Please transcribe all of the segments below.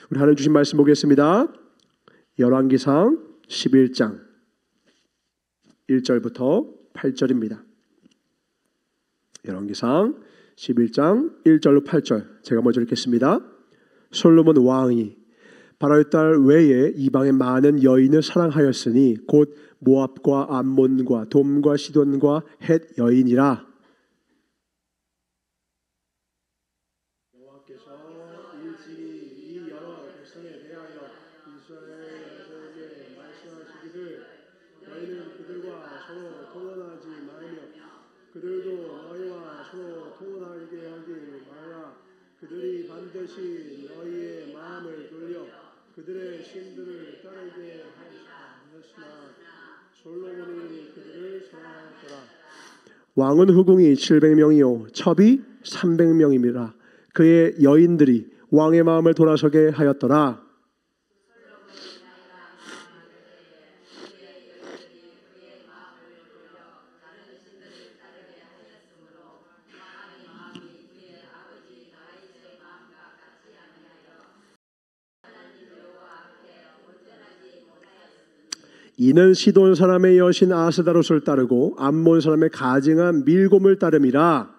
우리 하나님 주신 말씀 보겠습니다. 열왕기상 11장 1절부터 8절입니다. 열왕기상 11장 1절로 8절 제가 먼저 읽겠습니다. 솔로몬 왕이 바로의 딸 외에 이방의 많은 여인을 사랑하였으니 곧 모압과 암몬과 돔과 시돈과 헷 여인이라. 여호와께서 일찍이 이 여러 백성에 대하여 이스라엘에게 말씀하시기를 너희는 그들과 서로 통혼하지 말며 그들도 너희와 서로 통혼하게 하지 말라. 그들이 반드시 너희의 마음을 돌려 그들의 신들을 따르게 하였으나 솔로몬이 그들을 사랑하였더라. 왕은 후궁이 700명이요 첩이 300명이니라. 그의 여인들이 왕의 마음을 돌아서게 하였더라. 이는 시돈 사람의 여신 아스다롯을 따르고 암몬 사람의 가증한 밀곰을 따름이라.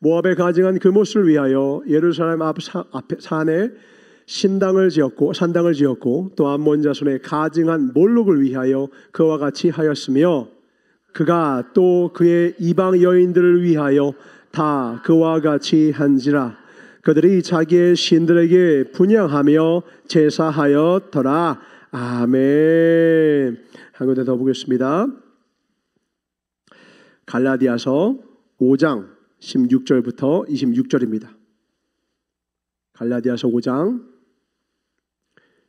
모압의 가증한 그못을 위하여 예루살렘 앞 산에 산당을 지었고 또 암몬 자손의 가증한 몰록을 위하여 그와 같이 하였으며 그가 또 그의 이방 여인들을 위하여 다 그와 같이 한지라. 그들이 자기의 신들에게 분향하며 제사하였더라. 아멘. 한 군데 더 보겠습니다. 갈라디아서 5장 16절부터 26절입니다. 갈라디아서 5장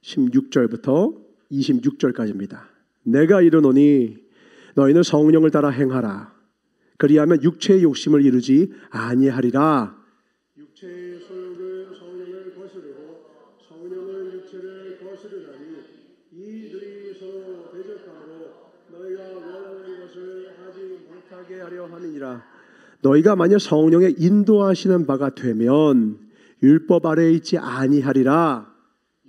16절부터 26절까지입니다. 내가 이르노니 너희는 성령을 따라 행하라. 그리하면 육체의 욕심을 이루지 아니하리라. 육체의 소욕은 성령을 거스르고 성령은 육체를 거스르나니 이들이 서로 대적함으로 너희가 원하는 것을 하지 못하게 하려 함이니라. 너희가 만약 성령의 인도하시는 바가 되면 율법 아래에 있지 아니하리라.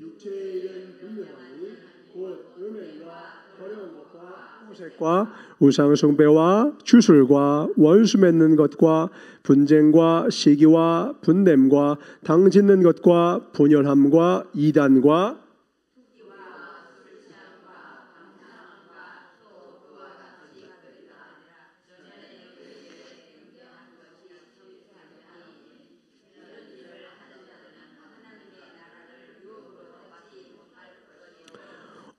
육체의 일은 분명하니 곧 음행과 더러운 것과 후색과 우상숭배와 주술과 원수 맺는 것과 분쟁과 시기와 분냄과 당짓는 것과 분열함과 이단과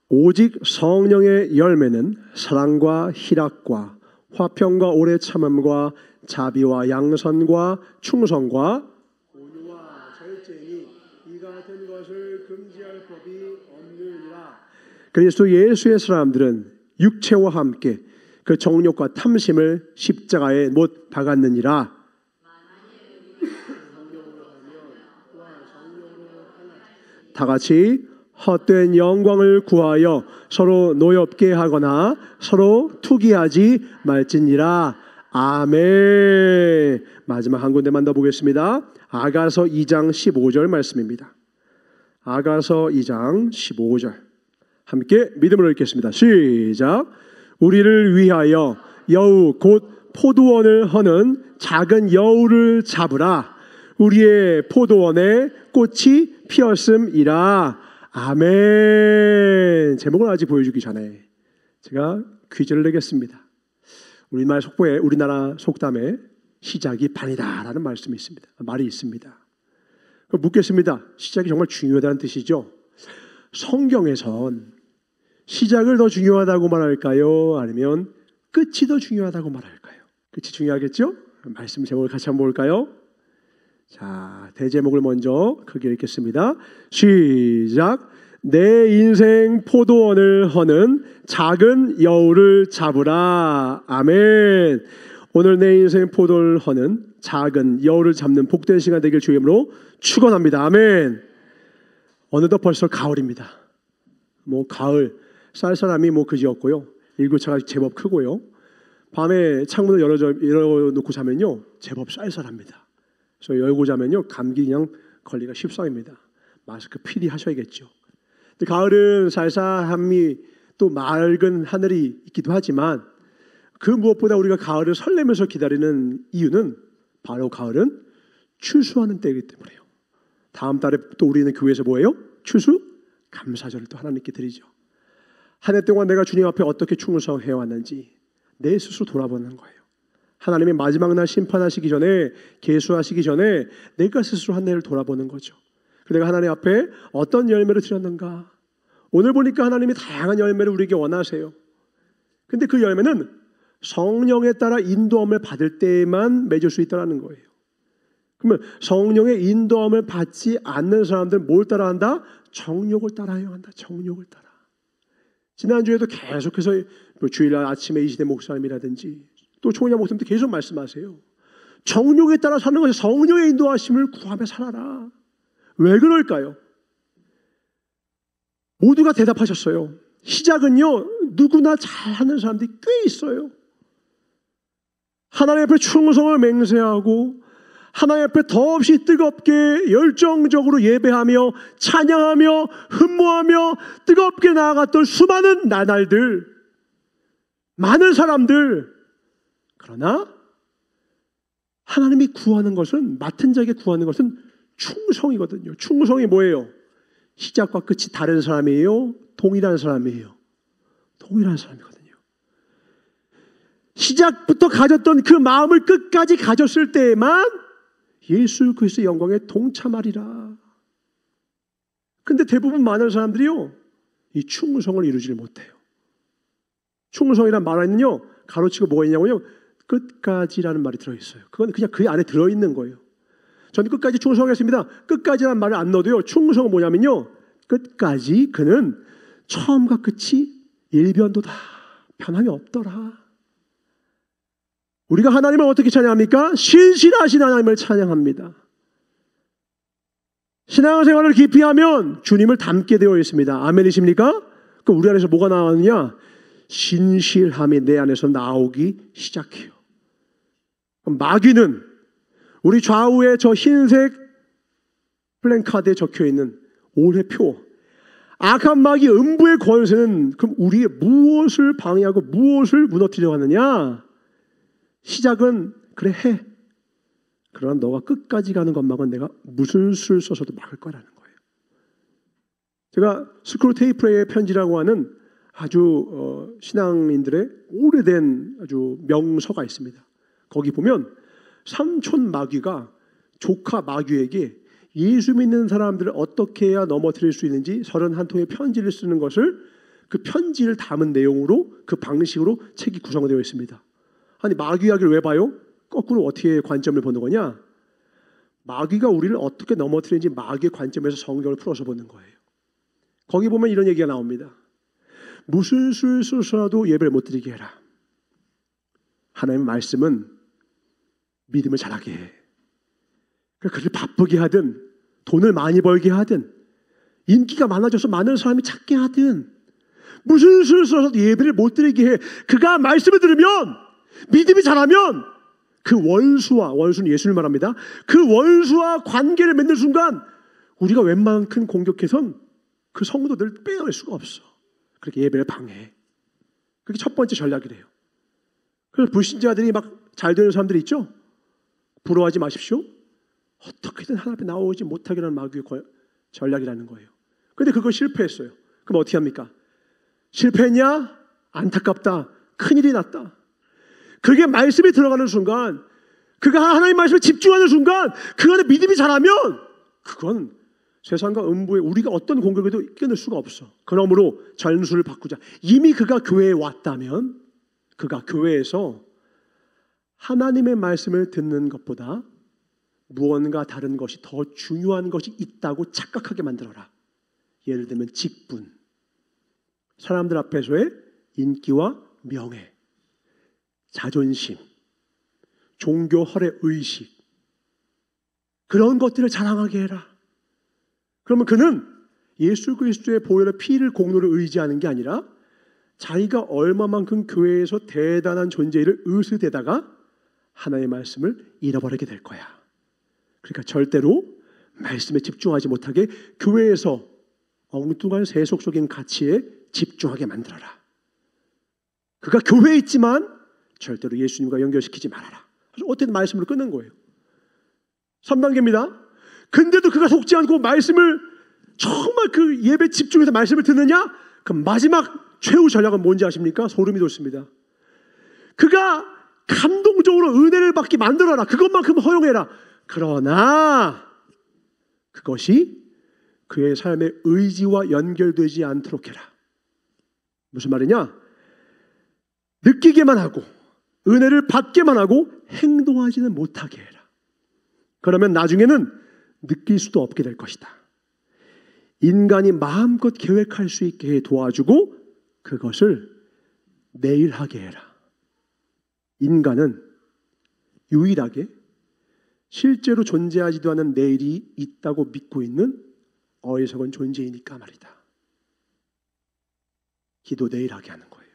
오직 성령의 열매는 사랑과 희락과 화평과 오래 참음과 자비와 양선과 충성과 온유와 절제니 이 같은 것을 금지할 법이 없느니라. 그리스도 예수의 사람들은 육체와 함께 그 정욕과 탐심을 십자가에 못 박았느니라. 다 같이 헛된 영광을 구하여 서로 노엽게 하거나 서로 투기하지 말지니라. 아멘. 마지막 한 군데만 더 보겠습니다. 아가서 2장 15절 말씀입니다. 아가서 2장 15절 함께 믿음으로 읽겠습니다. 시작. 우리를 위하여 여우 곧 포도원을 허는 작은 여우를 잡으라. 우리의 포도원에 꽃이 피었음이라. 아멘. 제목을 아직 보여주기 전에 제가 퀴즈를 내겠습니다. 우리나라 속담에 시작이 반이다라는 말씀이 있습니다. 말이 있습니다. 묻겠습니다. 시작이 정말 중요하다는 뜻이죠. 성경에선 시작을 더 중요하다고 말할까요? 아니면 끝이 더 중요하다고 말할까요? 끝이 중요하겠죠? 말씀 제목을 같이 한번 볼까요? 자, 대제목을 먼저 크게 읽겠습니다. 시작. 내 인생 포도원을 허는 작은 여우를 잡으라. 아멘. 오늘 내 인생 포도를 허는 작은 여우를 잡는 복된 시간 되길 주의 이름으로 축원합니다. 아멘. 어느덧 벌써 가을입니다. 가을 쌀쌀함이 그지없고요. 일교차가 제법 크고요. 밤에 창문을 열어놓고 자면요 제법 쌀쌀합니다. 그래서 열고 자면요 감기 그냥 걸리기가 쉽상입니다. 마스크 필히 하셔야겠죠. 근데 가을은 쌀쌀함이 또 맑은 하늘이 있기도 하지만 그 무엇보다 우리가 가을을 설레면서 기다리는 이유는 바로 가을은 추수하는 때이기 때문에요. 다음 달에 또 우리는 교회에서 뭐예요? 추수 감사절을 또 하나님께 드리죠. 한 해 동안 내가 주님 앞에 어떻게 충성해 왔는지 내 스스로 돌아보는 거예요. 하나님이 마지막 날 심판하시기 전에 계수하시기 전에 내가 스스로 한 해를 돌아보는 거죠. 내가 하나님 앞에 어떤 열매를 드렸는가. 오늘 보니까 하나님이 다양한 열매를 우리에게 원하세요. 근데 그 열매는 성령에 따라 인도함을 받을 때에만 맺을 수 있다는 거예요. 그러면 성령의 인도함을 받지 않는 사람들은 뭘 따라한다? 정욕을 따라 행한다. 정욕을 따라. 지난주에도 계속해서 주일날 아침에 이시대 목사님이라든지 또 총회장 목사님도 계속 말씀하세요. 정욕에 따라 사는 것이 성령의 인도하심을 구하며 살아라. 왜 그럴까요? 모두가 대답하셨어요. 시작은요 누구나 잘하는 사람들이 꽤 있어요. 하나님 앞에 충성을 맹세하고 하나님 앞에 더없이 뜨겁게 열정적으로 예배하며 찬양하며 흠모하며 뜨겁게 나아갔던 수많은 나날들, 많은 사람들. 그러나 하나님이 구하는 것은, 맡은 자에게 구하는 것은 충성이거든요. 충성이 뭐예요? 시작과 끝이 다른 사람이에요? 동일한 사람이에요? 동일한 사람이거든요. 시작부터 가졌던 그 마음을 끝까지 가졌을 때에만 예수 그리스도의 영광에 동참하리라. 근데 대부분 많은 사람들이요 이 충성을 이루지를 못해요. 충성이란 말에는요 가로치고 뭐가 있냐고요? 끝까지라는 말이 들어있어요. 그건 그냥 그 안에 들어있는 거예요. 저는 끝까지 충성하겠습니다. 끝까지라는 말을 안 넣어도요 충성은 뭐냐면요 끝까지 그는 처음과 끝이 일변도 다 변함이 없더라. 우리가 하나님을 어떻게 찬양합니까? 신실하신 하나님을 찬양합니다. 신앙생활을 깊이 하면 주님을 닮게 되어 있습니다. 아멘이십니까? 그럼 우리 안에서 뭐가 나오느냐? 신실함이 내 안에서 나오기 시작해요. 그럼 마귀는 우리 좌우에 저 흰색 플랜카드에 적혀있는 올해표 악한 마귀 음부의 권세는 그럼 우리의 무엇을 방해하고 무엇을 무너뜨리려고 하느냐? 시작은 그래 해. 그러나 너가 끝까지 가는 것만은 내가 무슨 수를 써서도 막을 거라는 거예요. 제가 스크루테이프의 편지라고 하는 아주 신앙인들의 오래된 아주 명서가 있습니다. 거기 보면 삼촌 마귀가 조카 마귀에게 예수 믿는 사람들을 어떻게 해야 넘어뜨릴 수 있는지 31통의 편지를 쓰는 것을 그 편지를 담은 내용으로 그 방식으로 책이 구성되어 있습니다. 아니 마귀 이야기를 왜 봐요? 거꾸로 어떻게 관점을 보는 거냐? 마귀가 우리를 어떻게 넘어뜨리는지 마귀의 관점에서 성경을 풀어서 보는 거예요. 거기 보면 이런 얘기가 나옵니다. 무슨 수를 써서라도 예배를 못 드리게 해라. 하나님의 말씀은 믿음을 자라게 해. 그렇게 바쁘게 하든 돈을 많이 벌게 하든 인기가 많아져서 많은 사람이 찾게 하든 무슨 수를 써서도 예배를 못 드리게 해. 그가 말씀을 들으면 믿음이 자라면 그 원수는 예수를 말합니다. 그 원수와 관계를 맺는 순간 우리가 웬만큼 공격해선 그 성도들을 빼어낼 수가 없어. 그렇게 예배를 방해해. 그게 첫 번째 전략이래요. 그래서 불신자들이 막 잘 되는 사람들이 있죠. 부러워하지 마십시오. 어떻게든 하나님 앞에 나오지 못하게 하는 마귀의 전략이라는 거예요. 그런데 그거 실패했어요. 그럼 어떻게 합니까? 실패했냐? 안타깝다. 큰일이 났다. 그게 말씀이 들어가는 순간, 그가 하나님 말씀에 집중하는 순간 그 안에 믿음이 자라면 그건 세상과 음부에 우리가 어떤 공격에도 이겨낼 수가 없어. 그러므로 전술을 바꾸자. 이미 그가 교회에 왔다면 그가 교회에서 하나님의 말씀을 듣는 것보다 무언가 다른 것이 더 중요한 것이 있다고 착각하게 만들어라. 예를 들면 직분, 사람들 앞에서의 인기와 명예, 자존심, 종교 허례 의식, 그런 것들을 자랑하게 해라. 그러면 그는 예수 그리스도의 보혈의 피를 공로를 의지하는 게 아니라 자기가 얼마만큼 교회에서 대단한 존재를 의식되다가 하나님의 말씀을 잃어버리게 될 거야. 그러니까 절대로 말씀에 집중하지 못하게 교회에서 엉뚱한 세속적인 가치에 집중하게 만들어라. 그가 교회에 있지만 절대로 예수님과 연결시키지 말아라. 그래서 어떻게든 말씀을 끊는 거예요. 3단계입니다. 근데도 그가 속지 않고 말씀을 정말 그 예배 집중해서 말씀을 듣느냐? 그 마지막 최후 전략은 뭔지 아십니까? 소름이 돋습니다. 그가 감동적으로 은혜를 받게 만들어라. 그것만큼 허용해라. 그러나 그것이 그의 삶의 의지와 연결되지 않도록 해라. 무슨 말이냐? 느끼게만 하고 은혜를 받게만 하고 행동하지는 못하게 해라. 그러면 나중에는 느낄 수도 없게 될 것이다. 인간이 마음껏 계획할 수 있게 도와주고 그것을 내일 하게 해라. 인간은 유일하게 실제로 존재하지도 않은 내일이 있다고 믿고 있는 어리석은 존재이니까 말이다. 기도 내일 하게 하는 거예요.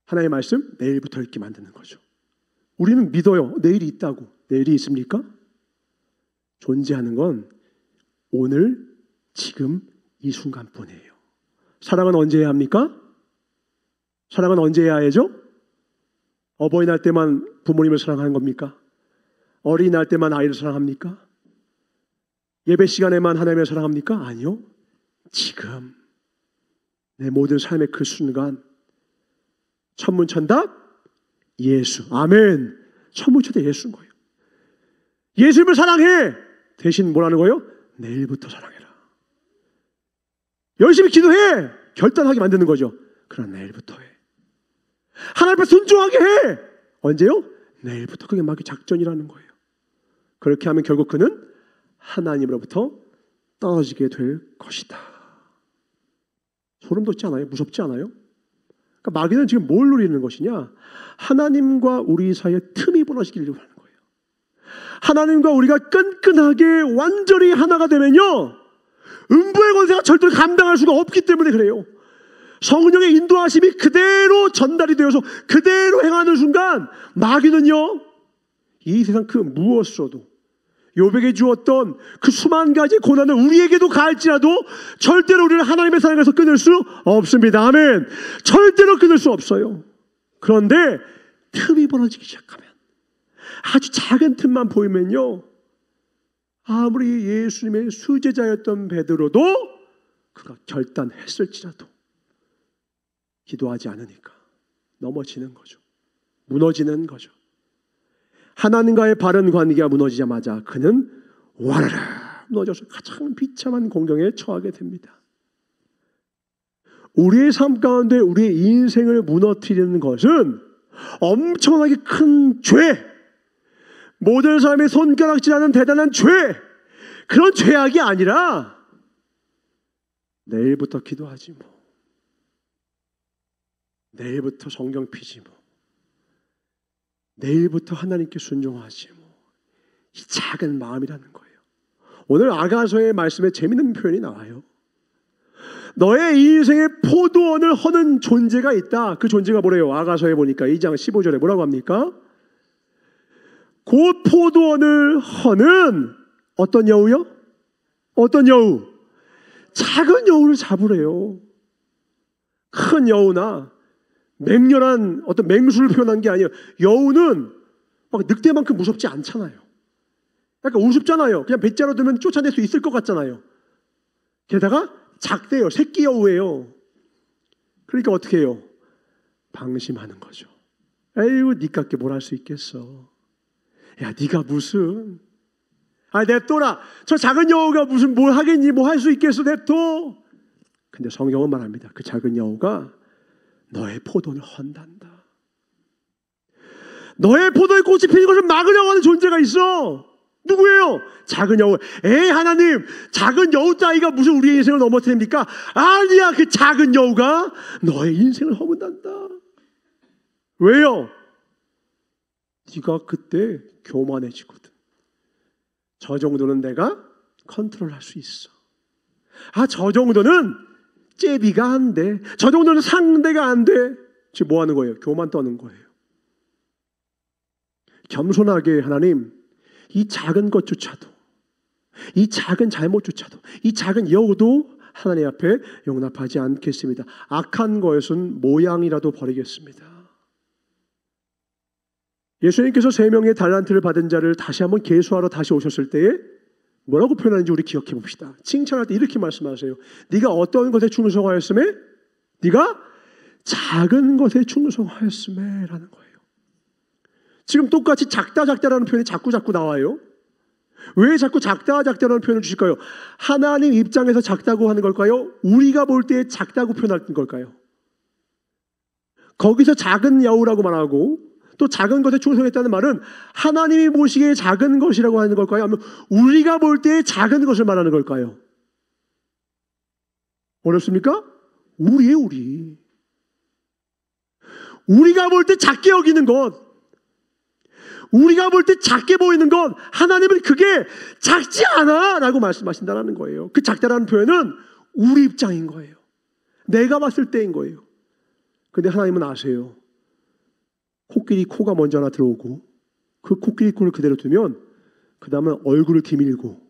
하나님의 말씀 내일부터 읽게 만드는 거죠. 우리는 믿어요. 내일이 있다고. 내일이 있습니까? 존재하는 건 오늘, 지금, 이 순간뿐이에요. 사랑은 언제 해야 합니까? 사랑은 언제 해야 해죠? 어버이날 때만 부모님을 사랑하는 겁니까? 어린이날 때만 아이를 사랑합니까? 예배 시간에만 하나님을 사랑합니까? 아니요. 지금 내 모든 삶의 그 순간 천문천답 예수. 아멘. 천문천답 예수인 거예요. 예수님을 사랑해. 대신 뭐라는 거예요? 내일부터 사랑해라. 열심히 기도해. 결단하게 만드는 거죠. 그러나 내일부터 해. 하나님 앞에 순종하게 해. 언제요? 내일부터. 그게 막 작전이라는 거예요. 그렇게 하면 결국 그는 하나님으로부터 떨어지게 될 것이다. 소름 돋지 않아요? 무섭지 않아요? 그러니까 마귀는 지금 뭘 노리는 것이냐? 하나님과 우리 사이에 틈이 벌어지기를 하는 거예요. 하나님과 우리가 끈끈하게 완전히 하나가 되면요, 음부의 권세가 절대로 감당할 수가 없기 때문에 그래요. 성령의 인도하심이 그대로 전달이 되어서 그대로 행하는 순간 마귀는요, 이 세상 그 무엇으로도 욥에게 주었던 그 수만 가지 고난을 우리에게도 가할지라도 절대로 우리를 하나님의 사랑에서 끊을 수 없습니다. 아멘. 절대로 끊을 수 없어요. 그런데 틈이 벌어지기 시작하면, 아주 작은 틈만 보이면요, 아무리 예수님의 수제자였던 베드로도 그가 결단했을지라도 기도하지 않으니까 넘어지는 거죠. 무너지는 거죠. 하나님과의 바른 관계가 무너지자마자 그는 와르르 무너져서 가장 비참한 공경에 처하게 됩니다. 우리의 삶 가운데 우리의 인생을 무너뜨리는 것은 엄청나게 큰 죄, 모든 사람의 손가락질하는 대단한 죄, 그런 죄악이 아니라 내일부터 기도하지 뭐, 내일부터 성경 피지 뭐, 내일부터 하나님께 순종하지 뭐, 이 작은 마음이라는 거예요. 오늘 아가서의 말씀에 재밌는 표현이 나와요. 너의 인생의 포도원을 허는 존재가 있다. 그 존재가 뭐래요? 아가서에 보니까 2장 15절에 뭐라고 합니까? 곧 포도원을 허는 어떤 여우요? 어떤 여우? 작은 여우를 잡으래요. 큰 여우나 맹렬한 어떤 맹수를 표현한 게 아니에요. 여우는 막 늑대만큼 무섭지 않잖아요. 약간 우습잖아요. 그냥 배짜로 들면 쫓아낼 수 있을 것 같잖아요. 게다가 작대요. 새끼 여우예요. 그러니까 어떻게 해요? 방심하는 거죠. 에휴, 니깎게 뭘 할 수 있겠어. 야, 니가 무슨, 냅둬라. 저 작은 여우가 무슨 뭘 하겠니? 뭐 할 수 있겠어? 냅둬. 근데 성경은 말합니다. 그 작은 여우가 너의 포도를 헌단다. 너의 포도에 꽃이 피는 것을 막으려고 하는 존재가 있어. 누구예요? 작은 여우. 에이, 하나님, 작은 여우 따위가 무슨 우리의 인생을 넘어뜨립니까? 아니야, 그 작은 여우가 너의 인생을 허문단다. 왜요? 네가 그때 교만해지거든. 저 정도는 내가 컨트롤할 수 있어. 저 정도는 제비가 안 돼. 저 정도는 상대가 안 돼. 지금 뭐 하는 거예요? 교만 떠는 거예요. 겸손하게 하나님, 이 작은 것조차도, 이 작은 잘못조차도, 이 작은 여우도 하나님 앞에 용납하지 않겠습니다. 악한 것은 모양이라도 버리겠습니다. 예수님께서 3명의 달란트를 받은 자를 다시 한번 계수하러 다시 오셨을 때에 뭐라고 표현하는지 우리 기억해 봅시다. 칭찬할 때 이렇게 말씀하세요. 네가 어떤 것에 충성하였음에? 네가 작은 것에 충성하였음에 라는 거예요. 지금 똑같이 작다라는 표현이 자꾸 나와요. 왜 자꾸 작다라는 표현을 주실까요? 하나님 입장에서 작다고 하는 걸까요? 우리가 볼 때 작다고 표현하는 걸까요? 거기서 작은 여우라고 말하고 또 작은 것에 충성했다는 말은 하나님이 보시기에 작은 것이라고 하는 걸까요? 아니면 우리가 볼 때 작은 것을 말하는 걸까요? 어렵습니까? 우리. 우리가 볼 때 작게 여기는 것, 우리가 볼 때 작게 보이는 것, 하나님은 그게 작지 않아 라고 말씀하신다는 거예요. 그 작다라는 표현은 우리 입장인 거예요. 내가 봤을 때인 거예요. 근데 하나님은 아세요. 코끼리 코가 먼저 하나 들어오고 그 코끼리 코를 그대로 두면 그 다음은 얼굴을 기밀고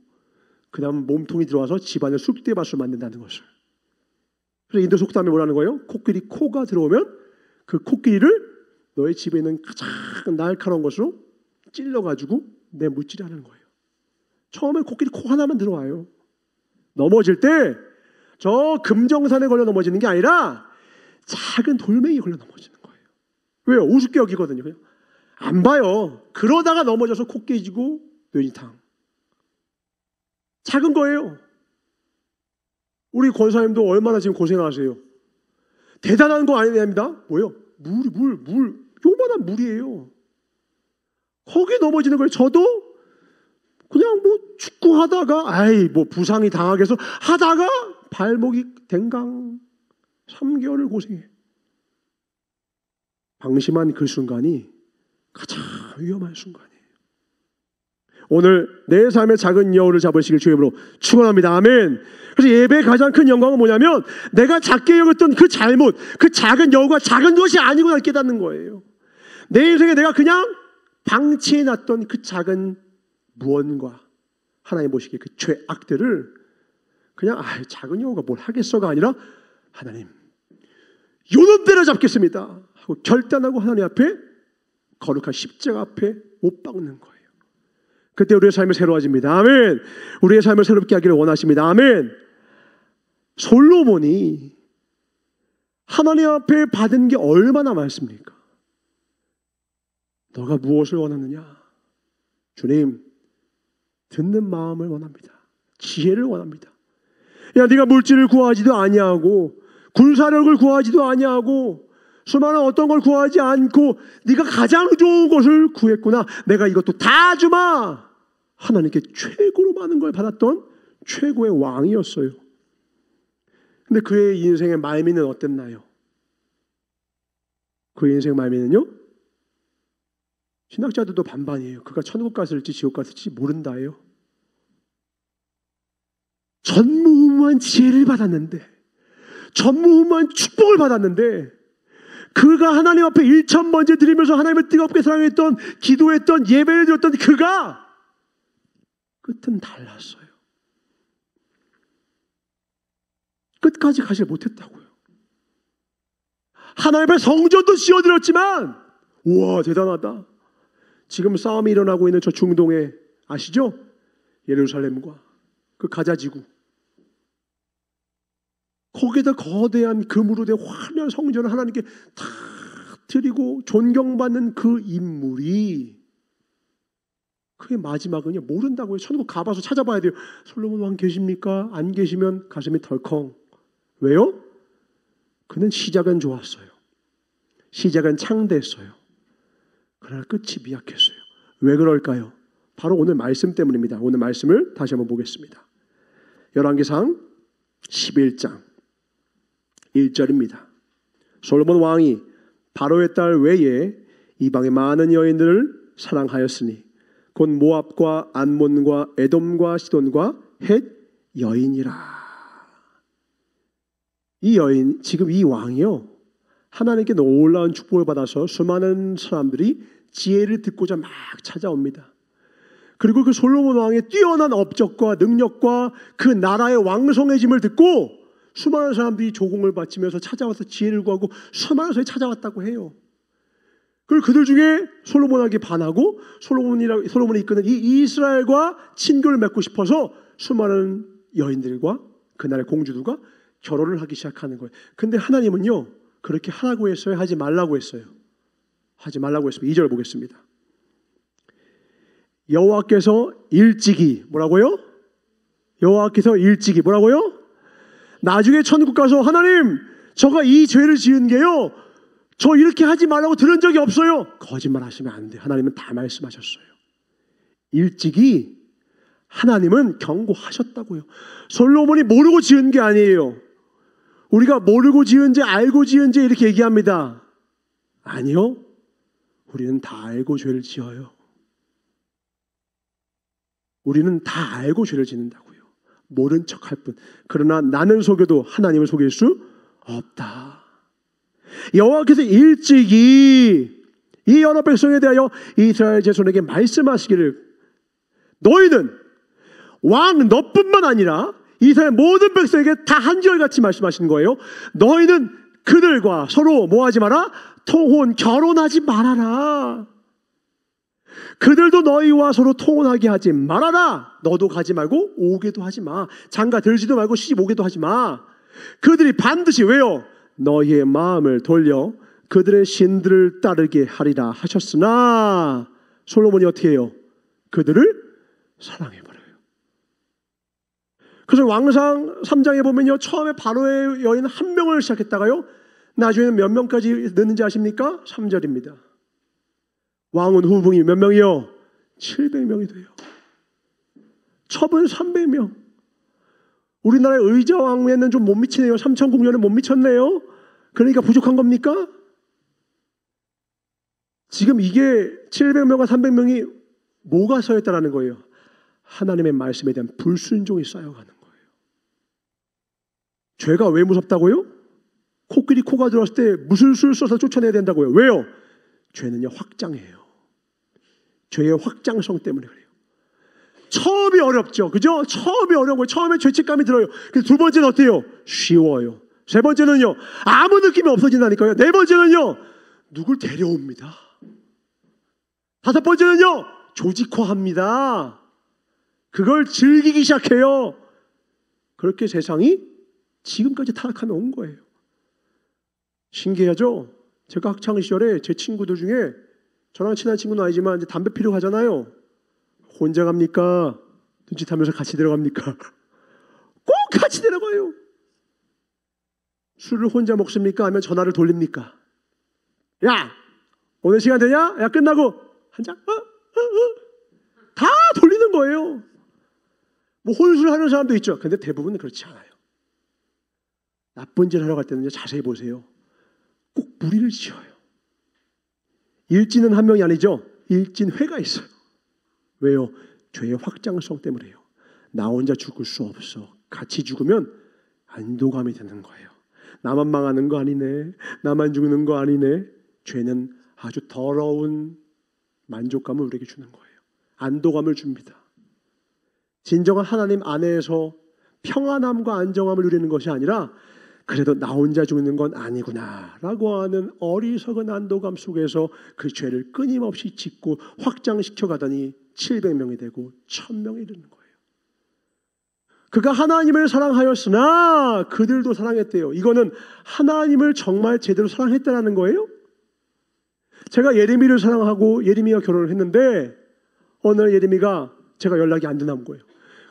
그 다음은 몸통이 들어와서 집안을 쑥대밭으로 만든다는 것을. 그래서 인도 속담에 뭐라는 거예요? 코끼리 코가 들어오면 그 코끼리를 너의 집에 있는 가장 날카로운 것으로 찔러가지고 내무찌라는 거예요. 처음엔 코끼리 코 하나만 들어와요. 넘어질 때 저 금정산에 걸려 넘어지는 게 아니라 작은 돌멩이에 걸려 넘어지는 거예요. 왜요? 우습게 여기거든요. 그냥 안 봐요. 그러다가 넘어져서 코 깨지고 뇌진탕. 작은 거예요. 우리 권사님도 얼마나 지금 고생하세요. 대단한 거 아닙니다. 뭐예요? 물. 요만한 물이에요. 거기에 넘어지는 거예요. 저도 그냥 뭐 축구하다가 뭐 부상이 당하겠어 하다가 발목이 댕강 3개월을 고생해. 방심한 그 순간이 가장 위험한 순간이에요. 오늘 내 삶의 작은 여우를 잡으시길 주의 이름으로 축원합니다. 아멘. 그래서 예배의 가장 큰 영광은 뭐냐면 내가 작게 여겼던 그 잘못, 그 작은 여우가 작은 것이 아니구나 깨닫는 거예요. 내 인생에 내가 그냥 방치해놨던 그 작은 무언과 하나님 보시기에 그 죄악들을 그냥 작은 여우가 뭘 하겠어가 아니라 하나님 요놈 때려잡겠습니다 하고 결단하고 하나님 앞에 거룩한 십자가 앞에 못 박는 거예요. 그때 우리의 삶이 새로워집니다. 아멘. 우리의 삶을 새롭게 하기를 원하십니다. 아멘. 솔로몬이 하나님 앞에 받은 게 얼마나 많습니까? 너가 무엇을 원하느냐? 주님, 듣는 마음을 원합니다. 지혜를 원합니다. 야, 네가 물질을 구하지도 아니하고 군사력을 구하지도 아니하고 수많은 어떤 걸 구하지 않고 네가 가장 좋은 것을 구했구나. 내가 이것도 다 주마. 하나님께 최고로 많은 걸 받았던 최고의 왕이었어요. 근데 그의 인생의 말미는 어땠나요? 그의 인생 말미는요? 신학자들도 반반이에요. 그가 천국 갔을지 지옥 갔을지 모른다예요. 전무후무한 지혜를 받았는데, 전무후무한 축복을 받았는데, 그가 하나님 앞에 1,000번째 드리면서 하나님을 뜨겁게 사랑했던, 기도했던, 예배를 드렸던 그가 끝은 달랐어요. 끝까지 가지 못했다고요. 하나님 앞에 성전도 지어드렸지만, 우와 대단하다. 지금 싸움이 일어나고 있는 저 중동에 아시죠? 예루살렘과 그 가자지구, 거기에다 거대한 금으로 된 화려한 성전을 하나님께 다 드리고 존경받는 그 인물이 그의 마지막은요 모른다고요. 천국 가봐서 찾아봐야 돼요. 솔로몬 왕 계십니까? 안 계시면 가슴이 덜컹. 왜요? 그는 시작은 좋았어요. 시작은 창대했어요. 그러나 끝이 미약했어요. 왜 그럴까요? 바로 오늘 말씀 때문입니다. 오늘 말씀을 다시 한번 보겠습니다. 열왕기상 11장 1절입니다. 솔로몬 왕이 바로의 딸 외에 이방의 많은 여인들을 사랑하였으니 곧 모압과 암몬과 에돔과 시돈과 헷 여인이라. 이 여인, 지금 이 왕이요, 하나님께 놀라운 축복을 받아서 수많은 사람들이 지혜를 듣고자 막 찾아옵니다. 그리고 그 솔로몬 왕의 뛰어난 업적과 능력과 그 나라의 왕성해짐을 듣고 수많은 사람들이 조공을 바치면서 찾아와서 지혜를 구하고 수많은 사람이 찾아왔다고 해요. 그리고 그들 중에 솔로몬에게 반하고 솔로몬이 이끄는 이 이스라엘과 친교를 맺고 싶어서 수많은 여인들과 그날의 공주들과 결혼을 하기 시작하는 거예요. 근데 하나님은요, 그렇게 하라고 했어요? 하지 말라고 했어요? 하지 말라고 했습니다. 2절 보겠습니다. 여호와께서 일찍이 뭐라고요? 여호와께서 일찍이 뭐라고요? 나중에 천국 가서 하나님, 저가 이 죄를 지은 게요, 저 이렇게 하지 말라고 들은 적이 없어요. 거짓말 하시면 안 돼요. 하나님은 다 말씀하셨어요. 일찍이 하나님은 경고하셨다고요. 솔로몬이 모르고 지은 게 아니에요. 우리가 모르고 지은지 알고 지은지 이렇게 얘기합니다. 아니요. 우리는 다 알고 죄를 지어요. 우리는 다 알고 죄를 짓는다고요. 모른 척할 뿐. 그러나 나는 속여도 하나님을 속일 수 없다. 여호와께서 일찍이 이 여러 백성에 대하여 이스라엘 자손에게 말씀하시기를, 너희는 왕 너뿐만 아니라 이스라엘 모든 백성에게 다 한결같이 말씀하시는 거예요. 너희는 그들과 서로 뭐하지 마라? 통혼, 결혼하지 말아라. 그들도 너희와 서로 통혼하게 하지 말아라. 너도 가지 말고 오게도 하지 마. 장가 들지도 말고 시집 오게도 하지 마. 그들이 반드시 왜요? 너희의 마음을 돌려 그들의 신들을 따르게 하리라 하셨으나 솔로몬이 어떻게 해요? 그들을 사랑해버려요. 그래서 왕상 3장에 보면요, 처음에 바로의 여인 한 명을 시작했다가요, 나중에는 몇 명까지 넣는지 아십니까? 3절입니다. 왕은 후궁이 몇 명이요? 700명이 돼요. 첩은 300명. 우리나라의 의자왕에는 좀 못 미치네요. 3,000궁녀는 못 미쳤네요. 그러니까 부족한 겁니까? 지금 이게 700명과 300명이 뭐가 쌓였다라는 거예요? 하나님의 말씀에 대한 불순종이 쌓여가는 거예요. 죄가 왜 무섭다고요? 코끼리 코가 들어왔을 때 무술술 써서 쫓아내야 된다고요. 왜요? 죄는요, 확장해요. 죄의 확장성 때문에 그래요. 처음이 어렵죠. 그죠? 처음이 어려워요. 처음에 죄책감이 들어요. 두 번째는 어때요? 쉬워요. 세 번째는요, 아무 느낌이 없어진다니까요. 네 번째는요, 누굴 데려옵니다. 다섯 번째는요, 조직화합니다. 그걸 즐기기 시작해요. 그렇게 세상이 지금까지 타락하며 온 거예요. 신기하죠? 제가 학창시절에 제 친구들 중에 저랑 친한 친구는 아니지만 이제 담배 피러 가잖아요. 혼자 갑니까? 눈짓하면서 같이 데려갑니까? 꼭 같이 데려가요. 술을 혼자 먹습니까? 아니면 전화를 돌립니까? 야! 오늘 시간 되냐? 야, 끝나고 한 잔? 다 돌리는 거예요. 뭐 혼술하는 사람도 있죠. 근데 대부분은 그렇지 않아요. 나쁜 짓 하러 갈 때는요, 자세히 보세요. 꼭 무리를 지어요. 일진은 한 명이 아니죠. 일진회가 있어요. 왜요? 죄의 확장성 때문에요. 나 혼자 죽을 수 없어. 같이 죽으면 안도감이 드는 거예요. 나만 망하는 거 아니네. 나만 죽는 거 아니네. 죄는 아주 더러운 만족감을 우리에게 주는 거예요. 안도감을 줍니다. 진정한 하나님 안에서 평안함과 안정함을 누리는 것이 아니라 그래도 나 혼자 죽는 건 아니구나 라고 하는 어리석은 안도감 속에서 그 죄를 끊임없이 짓고 확장시켜 가더니 700명이 되고 1000명이 되는 거예요. 그가 하나님을 사랑하였으나 그들도 사랑했대요. 이거는 하나님을 정말 제대로 사랑했다는 거예요. 제가 예레미를 사랑하고 예레미와 결혼을 했는데 어느 날 예레미가 제가 연락이 안 되나 본 거예요.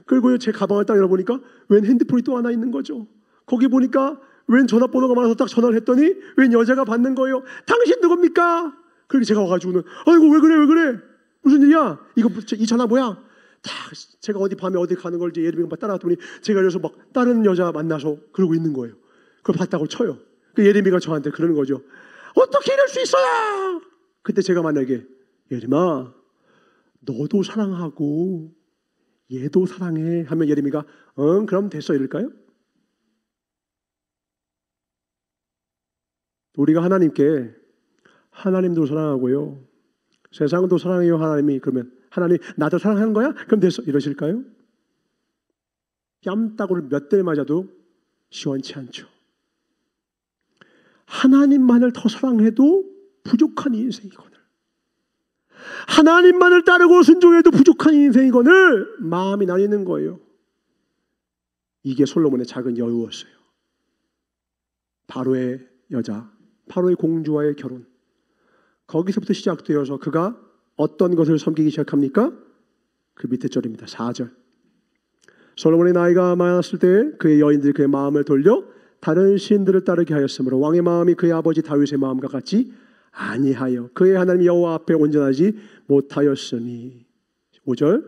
그리고 제 가방을 딱 열어보니까 웬 핸드폰이 또 하나 있는 거죠. 거기 보니까 웬 전화번호가 많아서 딱 전화를 했더니 웬 여자가 받는 거예요. 당신 누굽니까? 그렇게 제가 와가지고는 아이고 왜 그래 무슨 일이야? 이 전화 뭐야? 다 제가 어디 밤에 어디 가는 걸 이제 예레미가 따라왔더니 제가 그래서 막 다른 여자 만나서 그러고 있는 거예요. 그걸 봤다고 쳐요. 그 예레미가 저한테 그러는 거죠. 어떻게 이럴 수 있어요? 그때 제가 만약에 예레미야 너도 사랑하고 얘도 사랑해 하면 예레미가 응 그럼 됐어 이럴까요? 우리가 하나님께 하나님도 사랑하고요, 세상도 사랑해요 하나님이, 그러면 하나님 나도 사랑하는 거야? 그럼 됐어, 이러실까요? 뺨따구를 몇 대 맞아도 시원치 않죠. 하나님만을 더 사랑해도 부족한 인생이거늘, 하나님만을 따르고 순종해도 부족한 인생이거늘 마음이 나뉘는 거예요. 이게 솔로몬의 작은 여유였어요. 바로의 여자, 바로의 공주와의 결혼, 거기서부터 시작되어서 그가 어떤 것을 섬기기 시작합니까? 그 밑에 절입니다. 4절. 솔로몬의 나이가 많았을 때 그의 여인들이 그의 마음을 돌려 다른 신들을 따르게 하였으므로 왕의 마음이 그의 아버지 다윗의 마음과 같이 아니하여 그의 하나님 여호와 앞에 온전하지 못하였으니. 5절.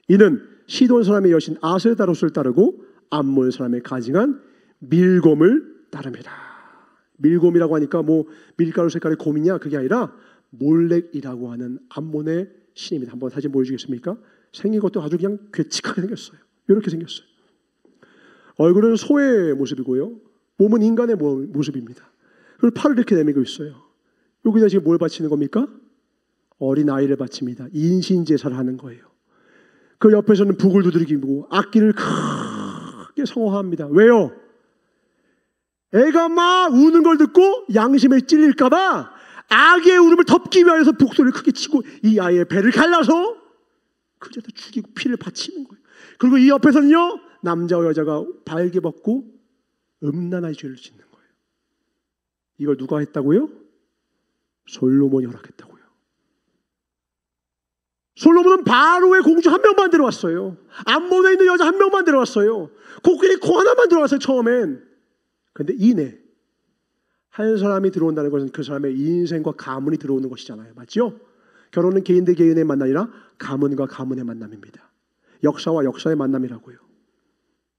이는 시돈 사람의 여신 아스다롯을 따르고 암몬 사람의 가증한 밀곰을 따릅니다. 밀곰이라고 하니까 뭐 밀가루 색깔의 곰이냐, 그게 아니라 몰렉이라고 하는 암몬의 신입니다. 한번 사진 보여주겠습니까? 생긴 것도 아주 그냥 괴칙하게 생겼어요. 이렇게 생겼어요. 얼굴은 소의 모습이고요, 몸은 인간의 모습입니다. 그리고 팔을 이렇게 내밀고 있어요. 여기다 지금 뭘 바치는 겁니까? 어린 아이를 바칩니다. 인신제사를 하는 거예요. 그 옆에서는 북을 두드리고 악기를 크게 성호합니다. 왜요? 애가 막 우는 걸 듣고 양심에 찔릴까봐 아기의 울음을 덮기 위해서 북소리를 크게 치고 이 아이의 배를 갈라서 그저다 죽이고 피를 바치는 거예요. 그리고 이 옆에서는요, 남자와 여자가 발개 벗고 음란한 죄를 짓는 거예요. 이걸 누가 했다고요? 솔로몬이 허락했다고요. 솔로몬은 바로의 공주 한 명만 데려왔어요. 암몬에 있는 여자 한 명만 데려왔어요. 코끼리 코 하나만 데려왔어요, 처음엔. 그런데 이내 한 사람이 들어온다는 것은 그 사람의 인생과 가문이 들어오는 것이잖아요. 맞죠? 결혼은 개인 대 개인의 만남이라 가문과 가문의 만남입니다. 역사와 역사의 만남이라고요.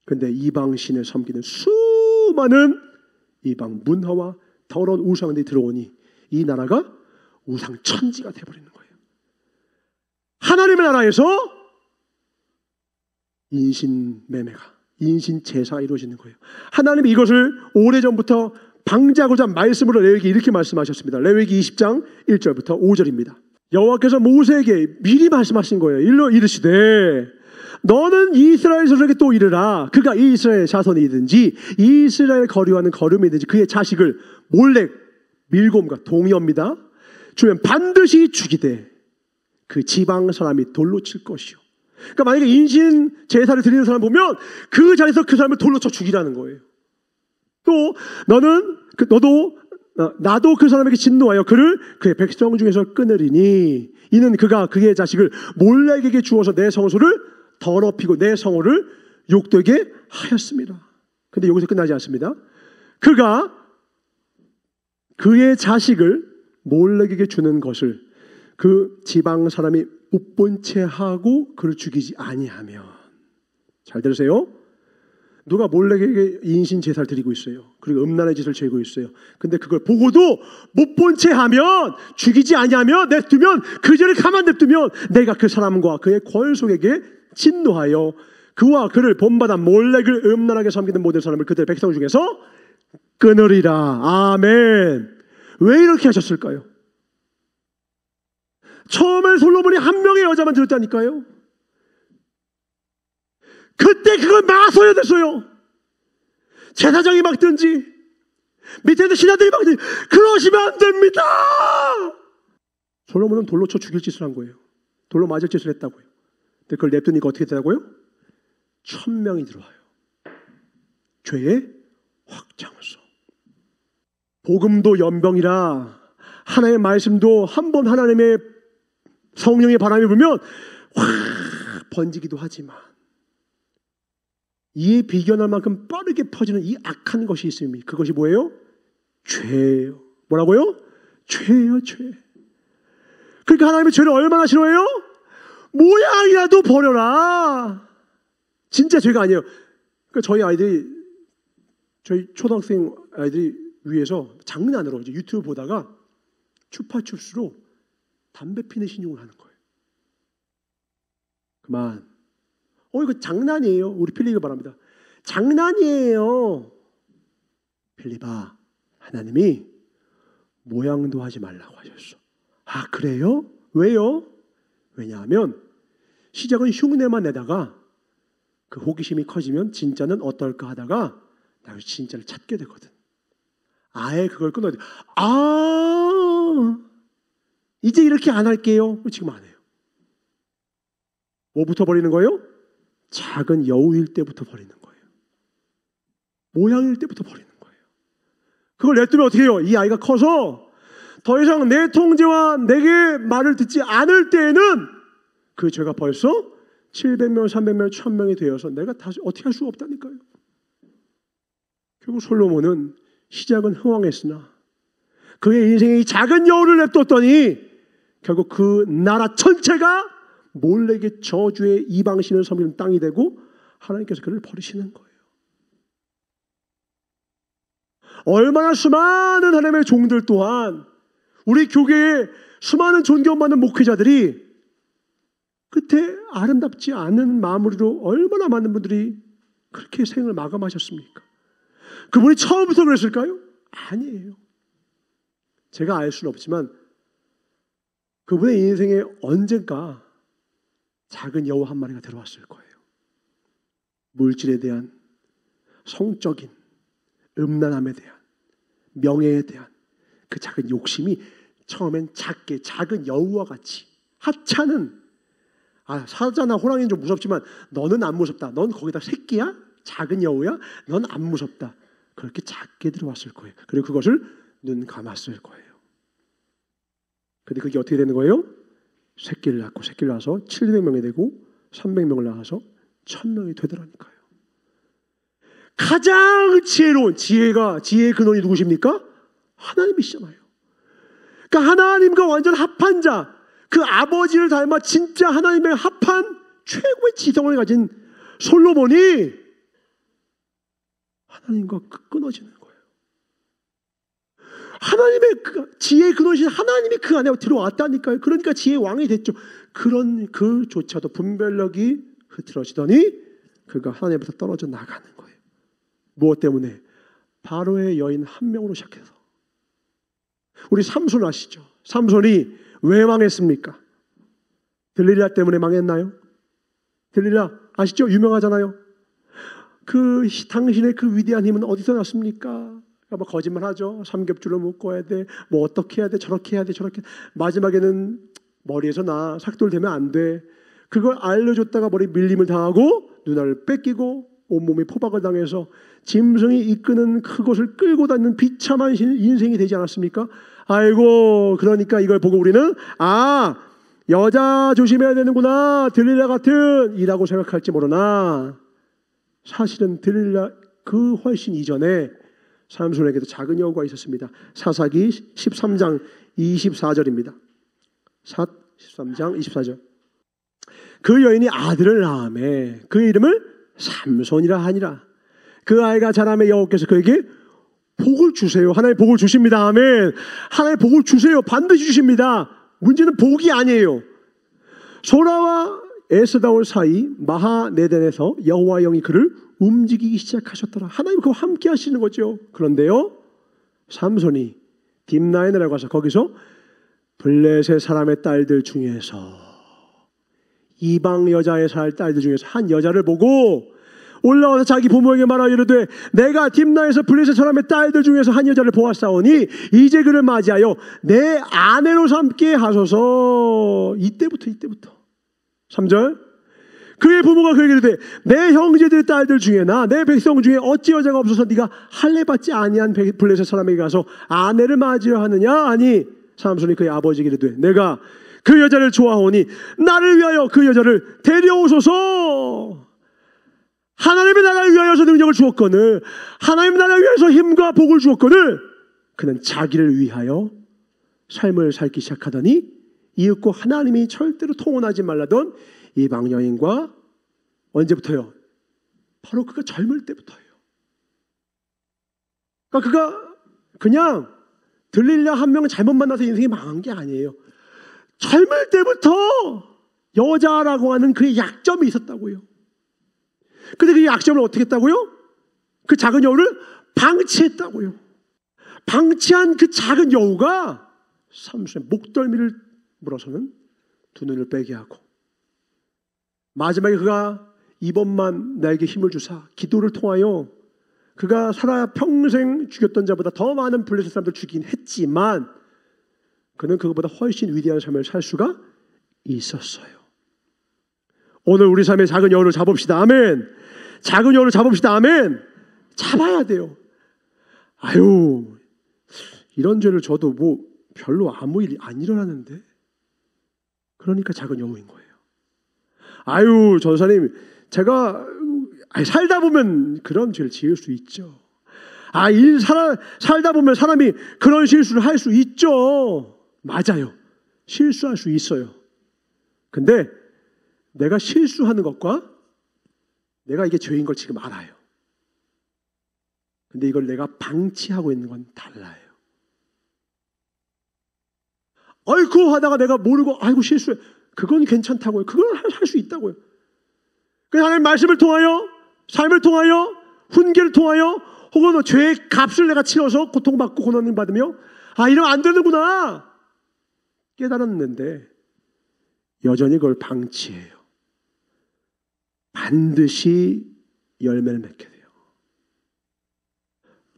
그런데 이방 신을 섬기는 수많은 이방 문화와 더러운 우상들이 들어오니 이 나라가 우상 천지가 되어버리는 거예요. 하나님의 나라에서 인신매매가, 인신제사가 이루어지는 거예요. 하나님이 이것을 오래전부터 방지하고자 말씀으로 레위기 이렇게 말씀하셨습니다. 레위기 20장 1절부터 5절입니다. 여호와께서 모세에게 미리 말씀하신 거예요. 일러 이르시되 너는 이스라엘 자손에게 또 이르라. 그가 이스라엘 자손이든지 이스라엘 거류하는 거름이든지 그의 자식을 몰렉, 밀곰과 동의합니다. 주면 반드시 죽이되 그 지방 사람이 돌로 칠 것이요. 그러니까 만약에 인신 제사를 드리는 사람 보면 그 자리에서 그 사람을 돌로 쳐 죽이라는 거예요. 또 너는 나도 그 사람에게 진노하여 그를 그의 백성 중에서 끊으리니 이는 그가 그의 자식을 몰렉에게 주어서 내 성소를 더럽히고 내 성호를 욕되게 하였습니다. 근데 여기서 끝나지 않습니다. 그가 그의 자식을 몰렉에게 주는 것을 그 지방 사람이 못 본 채 하고 그를 죽이지 아니하면, 잘 들으세요. 누가 몰렉에게 인신 제사를 드리고 있어요. 그리고 음란의 짓을 죄고 있어요. 근데 그걸 보고도 못 본 채 하면, 죽이지 아니하면, 냅두면, 그 죄를 가만 냅두면 내가 그 사람과 그의 권속에게 진노하여 그와 그를 본받아 몰렉을 음란하게 섬기는 모든 사람을 그들의 백성 중에서 끊으리라. 아멘. 왜 이렇게 하셨을까요? 처음에 솔로몬이 한 명의 여자만 들었다니까요. 그때 그걸 막아서야 됐어요. 제사장이 막든지 밑에서 신하들이 막든지 그러시면 안 됩니다. 솔로몬은 돌로 쳐 죽일 짓을 한 거예요. 돌로 맞을 짓을 했다고요. 근데 그걸 냅두니까 어떻게 되더라고요? 1000명이 들어와요. 죄의 확장소. 복음도 연병이라 하나님의 말씀도 한번 하나님의 성령의 바람이 불면 확 번지기도 하지만 이에 비견할 만큼 빠르게 퍼지는 이 악한 것이 있습니다. 그것이 뭐예요? 죄예요. 뭐라고요? 죄예요, 죄. 그러니까 하나님의 죄를 얼마나 싫어해요? 모양이라도 버려라. 진짜 죄가 아니에요. 그러니까 저희 초등학생 아이들이 위해서 장난으로 이제 유튜브 보다가 추파춥스로 담배 피는 신용을 하는 거예요. 그만. 이거 장난이에요. 우리 필리가 바랍니다. 장난이에요. 필리바, 하나님이 모양도 하지 말라고 하셨어. 아, 그래요? 왜요? 왜냐하면 시작은 흉내만 내다가 그 호기심이 커지면 진짜는 어떨까 하다가 나중에 진짜를 찾게 되거든. 아예 그걸 끊어야 돼. 아, 이제 이렇게 안 할게요. 지금 안 해요. 뭐부터 버리는 거예요? 작은 여우일 때부터 버리는 거예요. 모양일 때부터 버리는 거예요. 그걸 냅두면 어떻게 해요? 이 아이가 커서 더 이상 내 통제와 내게 말을 듣지 않을 때에는 그 죄가 벌써 700명, 300명, 1000명이 되어서 내가 다시 어떻게 할 수가 없다니까요. 결국 솔로몬은 시작은 흥왕했으나 그의 인생의 작은 여우를 냅뒀더니 결국 그 나라 전체가 몰래게 저주의 이방신을 섬기는 땅이 되고 하나님께서 그를 버리시는 거예요. 얼마나 수많은 하나님의 종들 또한 우리 교회에 수많은 존경받는 목회자들이 끝에 아름답지 않은 마무리로 얼마나 많은 분들이 그렇게 생을 마감하셨습니까? 그분이 처음부터 그랬을까요? 아니에요. 제가 알 수는 없지만 그분의 인생에 언젠가 작은 여우 한 마리가 들어왔을 거예요. 물질에 대한, 성적인, 음란함에 대한, 명예에 대한 그 작은 욕심이 처음엔 작은 여우와 같이, 하찮은, 사자나 호랑이는 좀 무섭지만 너는 안 무섭다. 넌 거기다 새끼야? 작은 여우야? 넌 안 무섭다. 그렇게 작게 들어왔을 거예요. 그리고 그것을 눈 감았을 거예요. 근데 그게 어떻게 되는 거예요? 새끼를 낳고 새끼를 낳아서 700명이 되고 300명을 낳아서 1000명이 되더라니까요. 가장 지혜로운 지혜의 근원이 누구십니까? 하나님이시잖아요. 그러니까 하나님과 완전 합한 자, 그 아버지를 닮아 진짜 하나님의 합한 최고의 지성을 가진 솔로몬이 하나님과 끊어지는 거예요. 하나님의 지혜의 근원이신 하나님이 그 안에 들어왔다니까요. 그러니까 지혜의 왕이 됐죠. 그런 그조차도 분별력이 흐트러지더니 그가 하나님부터 떨어져 나가는 거예요. 무엇 때문에? 바로의 여인 한 명으로 시작해서. 우리 삼손 아시죠? 삼손이 왜 망했습니까? 들릴라 때문에 망했나요? 들릴라 아시죠? 유명하잖아요. 당신의 그 위대한 힘은 어디서 났습니까? 뭐 거짓말하죠. 삼겹줄을 묶어야 돼. 뭐 어떻게 해야 돼. 저렇게 해야 돼. 저렇게. 마지막에는 머리에서 삭돌 되면 안 돼. 그걸 알려줬다가 머리 밀림을 당하고 누나를 뺏기고 온몸이 포박을 당해서 짐승이 이끄는 그것을 끌고 다니는 비참한 인생이 되지 않았습니까? 아이고, 그러니까 이걸 보고 우리는 여자 조심해야 되는구나. 들릴라 같은 이라고 생각할지 모르나 사실은 들릴라 그 훨씬 이전에 삼손에게도 작은 여우가 있었습니다. 사사기 13장 24절입니다. 13장 24절. 그 여인이 아들을 낳으매 그 이름을 삼손이라 하니라. 그 아이가 자라매 여호와께서 그에게 복을 주세요. 하나님 복을 주십니다. 아멘. 하나님 복을 주세요. 반드시 주십니다. 문제는 복이 아니에요. 소라와 에스다올 사이 마하네덴에서 여호와 영이 그를 움직이기 시작하셨더라. 하나님 그와 함께 하시는 거죠. 그런데요, 삼손이 딥나에 내려가서 거기서 블레셋 사람의 딸들 중에서 이방 여자의 딸들 중에서 한 여자를 보고 올라와서 자기 부모에게 말하여 이르되 내가 딥나에서 블레셋 사람의 딸들 중에서 한 여자를 보았사오니 이제 그를 맞이하여 내 아내로 삼게 하소서. 이때부터 3절. 그의 부모가 그에게 이르되 내 형제들의 딸들 중에나 내 백성 중에 어찌 여자가 없어서 네가 할례 받지 아니한 블레셋 사람에게 가서 아내를 맞이하여 하느냐 하니 삼손이 그의 아버지에게 이르되 내가 그 여자를 좋아하오니 나를 위하여 그 여자를 데려오소서. 하나님의 나라를 위하여서 능력을 주었거늘 하나님의 나라를 위해서 힘과 복을 주었거늘 그는 자기를 위하여 삶을 살기 시작하더니 이윽고 하나님이 절대로 통혼하지 말라던 이방 여인과 언제부터요? 바로 그가 젊을 때부터예요. 그러니까 그가 그냥 들릴라 한 명은 잘못 만나서 인생이 망한 게 아니에요. 젊을 때부터 여자라고 하는 그 약점이 있었다고요. 근데 그 약점을 어떻게 했다고요? 그 작은 여우를 방치했다고요. 방치한 그 작은 여우가 삼손의 목덜미를 물어서는 두 눈을 빼게 하고, 마지막에 그가 이번만 나에게 힘을 주사 기도를 통하여 그가 살아 평생 죽였던 자보다 더 많은 블레셋 사람들 죽이긴 했지만 그는 그것보다 훨씬 위대한 삶을 살 수가 있었어요. 오늘 우리 삶의 작은 여우를 잡읍시다. 아멘. 작은 여우를 잡읍시다. 아멘. 잡아야 돼요. 아유, 이런 죄를 저도 뭐 별로 아무 일이 안 일어나는데, 그러니까 작은 여우인 거예요. 아유, 전사님, 제가 살다 보면 그런 죄를 지을 수 있죠. 살다 보면 사람이 그런 실수를 할 수 있죠. 맞아요. 실수할 수 있어요. 근데 내가 실수하는 것과 내가 이게 죄인 걸 지금 알아요. 근데 이걸 내가 방치하고 있는 건 달라요. 아이고 하다가 내가 모르고 아이고 실수해. 그건 괜찮다고요. 그건 할 수 있다고요. 그래서 하나님 말씀을 통하여, 삶을 통하여, 훈계를 통하여, 혹은 죄의 값을 내가 치러서 고통받고 고난을 받으며 이러면 안 되는구나 깨달았는데 여전히 그걸 방치해요. 반드시 열매를 맺게 돼요.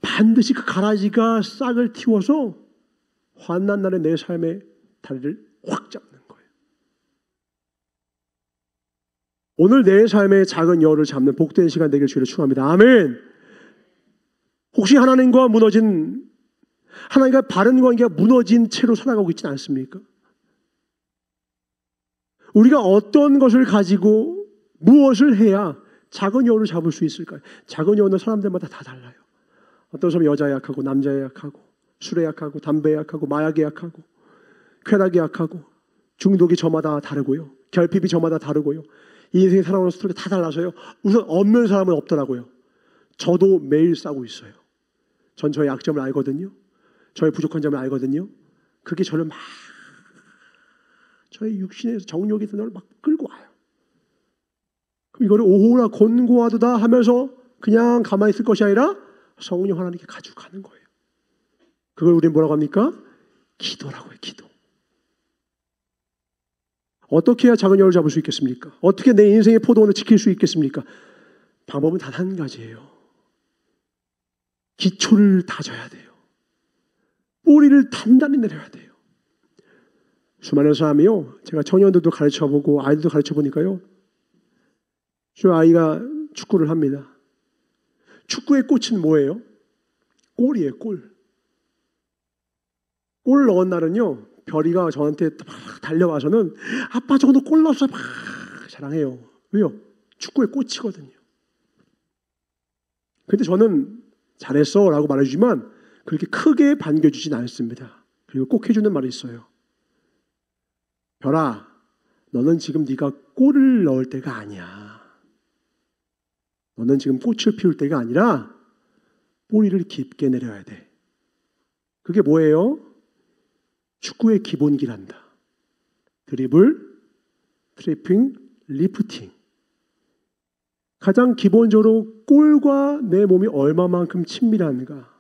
반드시 그 가라지가 싹을 틔워서 환난 날에 내 삶의 다리를 확 잡는 거예요. 오늘 내 삶의 작은 여우를 잡는 복된 시간 되길 주를 축원합니다. 아멘. 혹시 하나님과 바른 관계가 무너진 채로 살아가고 있지는 않습니까? 우리가 어떤 것을 가지고 무엇을 해야 작은 여우를 잡을 수 있을까요? 작은 여우는 사람들마다 다 달라요. 어떤 사람은 여자에 약하고 남자에 약하고 술에 약하고 담배에 약하고 마약에 약하고 쾌락에 약하고 중독이 저마다 다르고요. 결핍이 저마다 다르고요. 이 인생에 살아오는 스토리가 다 달라서요. 우선 없는 사람은 없더라고요. 저도 매일 싸우고 있어요. 전 저의 약점을 알거든요. 저의 부족한 점을 알거든요. 그게 저를 막 저의 육신에서 정욕이 저를 막 끌고 와요. 그럼 이거를 오호라 권고하도다 하면서 그냥 가만히 있을 것이 아니라 성령 하나님께 가져가는 거예요. 그걸 우리는 뭐라고 합니까? 기도라고 해요. 기도. 어떻게 해야 작은 여우를 잡을 수 있겠습니까? 어떻게 내 인생의 포도원을 지킬 수 있겠습니까? 방법은 단 한 가지예요. 기초를 다져야 돼요. 뿌리를 단단히 내려야 돼요. 수많은 사람이요, 제가 청년들도 가르쳐보고 아이들도 가르쳐보니까요, 저 아이가 축구를 합니다. 축구의 꽃은 뭐예요? 골이에요. 골 넣은 날은요, 별이가 저한테 막 달려와서는 아빠 저거 너 골 넣었어 막 자랑해요. 왜요? 축구의 꽃이거든요. 근데 저는 잘했어 라고 말해주지만 그렇게 크게 반겨주진 않습니다. 그리고 꼭 해주는 말이 있어요. 별아, 너는 지금 네가 골을 넣을 때가 아니야. 너는 지금 꽃을 피울 때가 아니라 뿌리를 깊게 내려야 돼. 그게 뭐예요? 축구의 기본기란다. 드리블, 트래핑, 리프팅. 가장 기본적으로 골과 내 몸이 얼마만큼 친밀한가.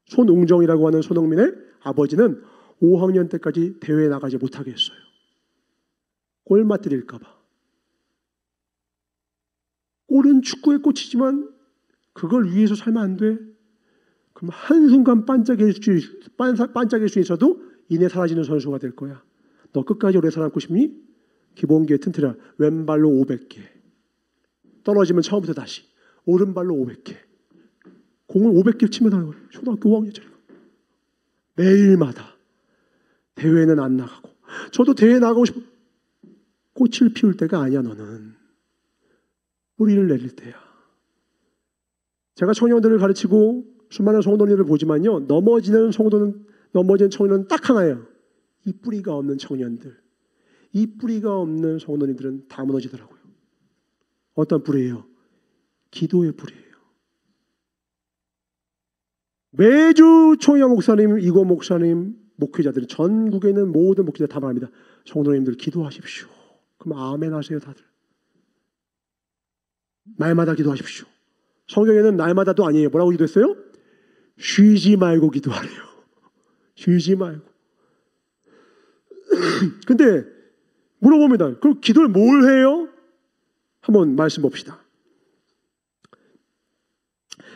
손웅정이라고 하는 손흥민의 아버지는 5학년 때까지 대회에 나가지 못하게 했어요. 골 맞들일까 봐. 골은 축구의 꽃이지만 그걸 위해서 살면 안 돼. 그럼 한순간 반짝일 수 있어도 이내 사라지는 선수가 될 거야. 너 끝까지 오래 살아남고 싶니? 기본기에 튼튼하라. 왼발로 500개. 떨어지면 처음부터 다시. 오른발로 500개. 공을 500개 치면 하는 거예요. 초등학교 5학년짜리. 매일마다. 대회는 안 나가고. 저도 대회 나가고 싶어. 꽃을 피울 때가 아니야 너는. 뿌리를 내릴 때야. 제가 청년들을 가르치고 수많은 성도님을 보지만요, 넘어지는 청년은 딱 하나예요. 이 뿌리가 없는 청년들. 이 뿌리가 없는 성도님들은 다 무너지더라고요. 어떤 뿌리예요? 기도의 뿌리예요. 매주 청년 목사님, 이고 목사님, 목회자들은 전국에 있는 모든 목회자 다 말합니다. 성도님들 기도하십시오. 그럼 아멘 하세요 다들. 날마다 기도하십시오. 성경에는 날마다도 아니에요. 뭐라고 기도했어요? 쉬지 말고 기도하래요. 쉬지 말고. 근데 물어봅니다. 그럼 기도를 뭘 해요? 한번 말씀 봅시다.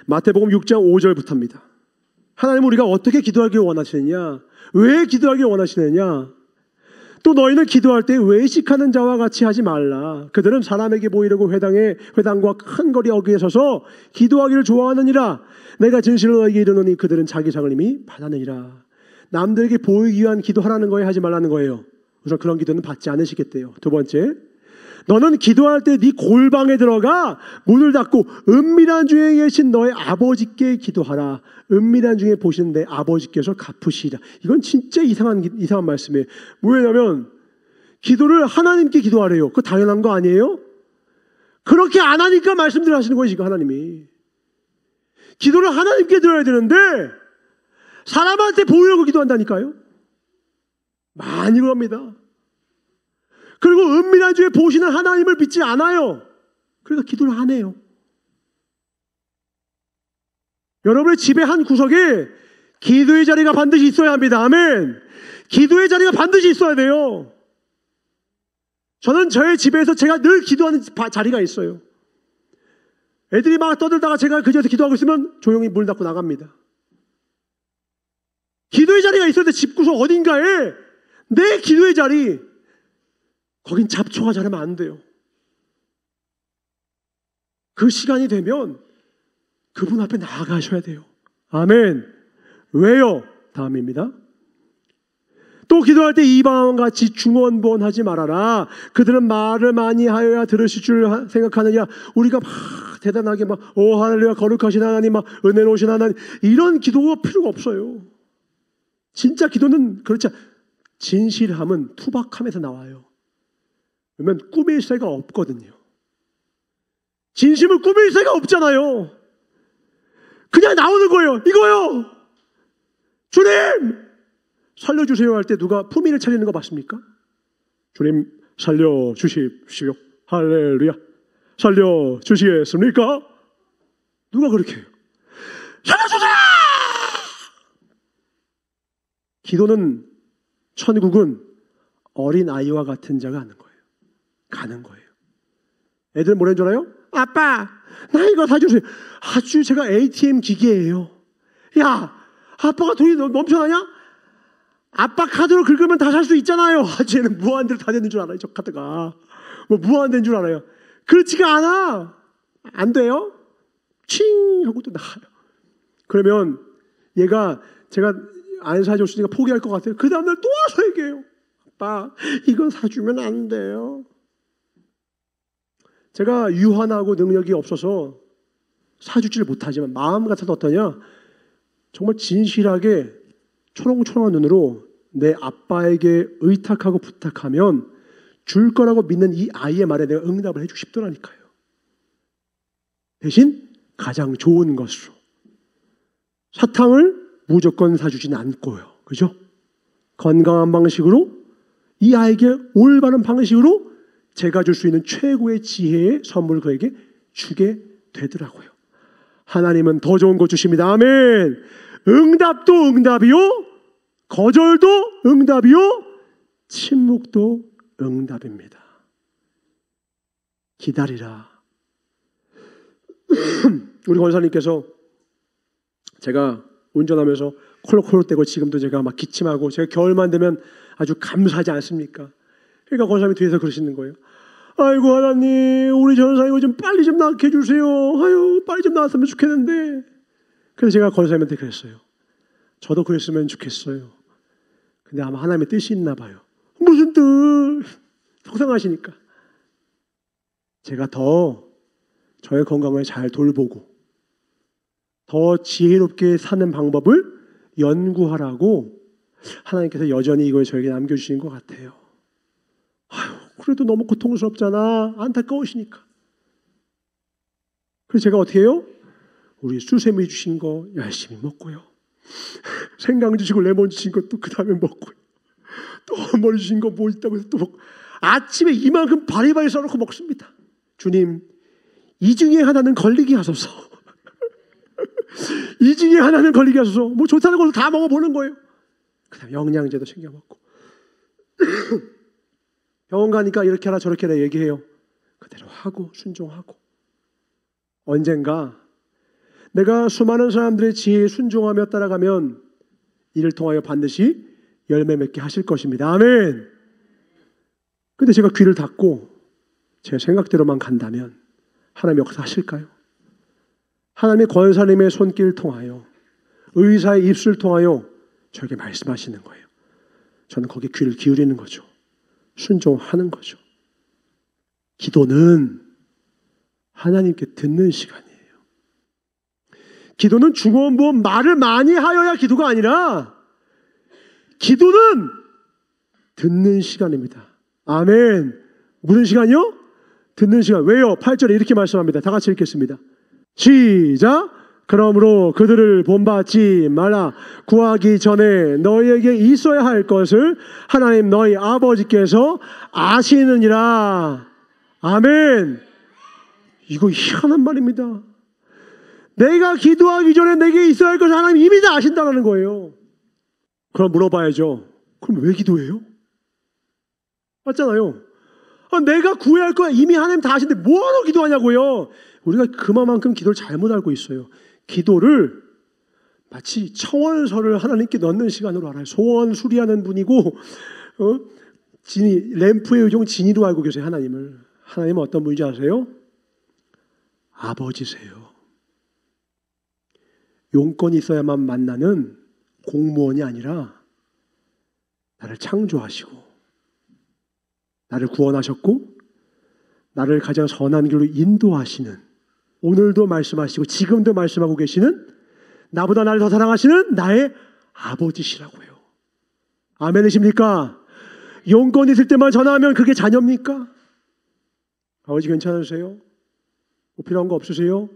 마태복음 6장 5절부터입니다. 하나님 우리가 어떻게 기도하길 원하시느냐? 왜 기도하길 원하시느냐? 또 너희는 기도할 때 외식하는 자와 같이 하지 말라. 그들은 사람에게 보이려고 회당과 큰 거리 어귀에 서서 기도하기를 좋아하느니라. 내가 진실로 너희에게 이르노니 그들은 자기 상을 이미 받았느니라. 남들에게 보이기 위한 기도하라는 거예요? 하지 말라는 거예요? 우선 그런 기도는 받지 않으시겠대요. 두 번째, 너는 기도할 때 네 골방에 들어가 문을 닫고 은밀한 중에 계신 너의 아버지께 기도하라. 은밀한 중에 보시는 내 아버지께서 갚으시리라. 이건 진짜 이상한 말씀이에요. 왜냐하면 기도를 하나님께 기도하래요. 그거 당연한 거 아니에요? 그렇게 안 하니까 말씀들 하시는 거예요, 지금 하나님이. 기도를 하나님께 드려야 되는데 사람한테 보이려고 기도한다니까요. 많이 그럽니다. 그리고 은밀한 중에 보시는 하나님을 믿지 않아요. 그래서 기도를 안 해요. 여러분의 집의 한 구석에 기도의 자리가 반드시 있어야 합니다. 아멘. 기도의 자리가 반드시 있어야 돼요. 저는 저의 집에서 제가 늘 기도하는 자리가 있어요. 애들이 막 떠들다가 제가 그 자리에서 기도하고 있으면 조용히 문 닫고 나갑니다. 기도의 자리가 있어야 돼. 집구석 어딘가에 내 기도의 자리. 거긴 잡초가 자라면 안 돼요. 그 시간이 되면 그분 앞에 나아가셔야 돼요. 아멘. 왜요? 다음입니다. 또 기도할 때 이방원같이 중언부언하지 말아라. 그들은 말을 많이 하여야 들으실 줄 생각하느냐. 우리가 막 대단하게 막 할렐루야 거룩하신 하나님, 막 은혜로우신 하나님, 이런 기도가 필요가 없어요. 진짜 기도는 그렇지. 진실함은 투박함에서 나와요. 그러면 꾸밀 새가 없거든요. 진심을 꾸밀 새가 없잖아요. 그냥 나오는 거예요. 이거요. 주님 살려주세요 할 때 누가 품위를 차리는 거 맞습니까? 주님 살려주십시오. 할렐루야. 살려주시겠습니까? 누가 그렇게 해요? 살려주세요. 기도는, 천국은 어린아이와 같은 자가 하는 거예요. 가는 거예요. 애들 뭐라는 줄 알아요? 아빠 나 이거 사주세요. 아주 제가 ATM 기계예요. 야 아빠가 돈이 넘쳐나냐? 아빠 카드로 긁으면 다 살 수 있잖아요. 쟤는 무한대로 다 되는 줄 알아요. 저 카드가 뭐 무한대인 줄 알아요. 그렇지가 않아. 안 돼요. 칭 하고 또 나가요. 그러면 얘가 제가 안 사줬으니까 포기할 것 같아요. 그 다음날 또 와서 얘기해요. 아빠 이건 사주면 안 돼요. 제가 유한하고 능력이 없어서 사주지를 못하지만 마음 같아서 어떠냐, 정말 진실하게 초롱초롱한 눈으로 내 아빠에게 의탁하고 부탁하면 줄 거라고 믿는 이 아이의 말에 내가 응답을 해주고 싶더라니까요. 대신 가장 좋은 것으로, 사탕을 무조건 사주진 않고요. 그죠? 건강한 방식으로, 이 아이에게 올바른 방식으로 제가 줄 수 있는 최고의 지혜의 선물을 그에게 주게 되더라고요. 하나님은 더 좋은 것 주십니다. 아멘. 응답도 응답이요, 거절도 응답이요, 침묵도 응답입니다. 기다리라. 우리 권사님께서 제가 운전하면서 콜록콜록대고 지금도 제가 막 기침하고, 제가 겨울만 되면 아주 감사하지 않습니까? 그러니까 권사님이 뒤에서 그러시는 거예요. 아이고 하나님, 우리 전사 이거 좀 빨리 좀 낫게 해주세요. 아유 빨리 좀 나았으면 좋겠는데. 그래서 제가 권사님한테 그랬어요. 저도 그랬으면 좋겠어요. 근데 아마 하나님의 뜻이 있나 봐요. 무슨 뜻? 속상하시니까. 제가 더 저의 건강을 잘 돌보고 더 지혜롭게 사는 방법을 연구하라고 하나님께서 여전히 이걸 저에게 남겨주신 것 같아요. 아유, 그래도 너무 고통스럽잖아. 안타까우시니까. 그래서 제가 어떻게 해요? 우리 수세미 주신 거 열심히 먹고요. 생강 주시고 레몬 주신 것도 그 다음에 먹고요. 또 뭘 주신 거 뭐 있다고 해서 또 먹고. 아침에 이만큼 바리바리 써놓고 먹습니다. 주님, 이 중에 하나는 걸리게 하소서. 이 중에 하나는 걸리게 하소서. 뭐 좋다는 것도 다 먹어보는 거예요. 그다음 영양제도 챙겨 먹고 병원 가니까 이렇게 하라 저렇게 하라 얘기해요. 그대로 하고 순종하고 언젠가 내가 수많은 사람들의 지혜에 순종하며 따라가면 이를 통하여 반드시 열매 맺게 하실 것입니다. 아멘. 근데 제가 귀를 닫고 제 생각대로만 간다면 하나님 역사하실까요? 하나님의 권사님의 손길을 통하여 의사의 입술을 통하여 저에게 말씀하시는 거예요. 저는 거기에 귀를 기울이는 거죠. 순종하는 거죠. 기도는 하나님께 듣는 시간이에요. 기도는 중언부언 말을 많이 하여야 기도가 아니라 기도는 듣는 시간입니다. 아멘. 무슨 시간이요? 듣는 시간. 왜요? 8절에 이렇게 말씀합니다. 다 같이 읽겠습니다. 시작. 그러므로 그들을 본받지 말라. 구하기 전에 너희에게 있어야 할 것을 하나님 너희 아버지께서 아시느니라. 아멘. 이거 희한한 말입니다. 내가 기도하기 전에 내게 있어야 할 것을 하나님 이미 다 아신다는 거예요. 그럼 물어봐야죠. 그럼 왜 기도해요? 맞잖아요. 내가 구해야 할 거야 이미 하나님 다 아시는데 뭐하러 기도하냐고요. 우리가 그만큼 기도를 잘못 알고 있어요. 기도를 마치 처원서를 하나님께 넣는 시간으로 알아요. 소원 수리하는 분이고 램프의 의종 진이로 알고 계세요. 하나님을. 하나님은 어떤 분인지 아세요? 아버지세요. 용건이 있어야만 만나는 공무원이 아니라 나를 창조하시고 나를 구원하셨고 나를 가장 선한 길로 인도하시는, 오늘도 말씀하시고 지금도 말씀하고 계시는, 나보다 나를 더 사랑하시는 나의 아버지시라고요. 아멘이십니까? 용건 있을 때만 전화하면 그게 자녀입니까? 아버지 괜찮으세요? 뭐 필요한 거 없으세요?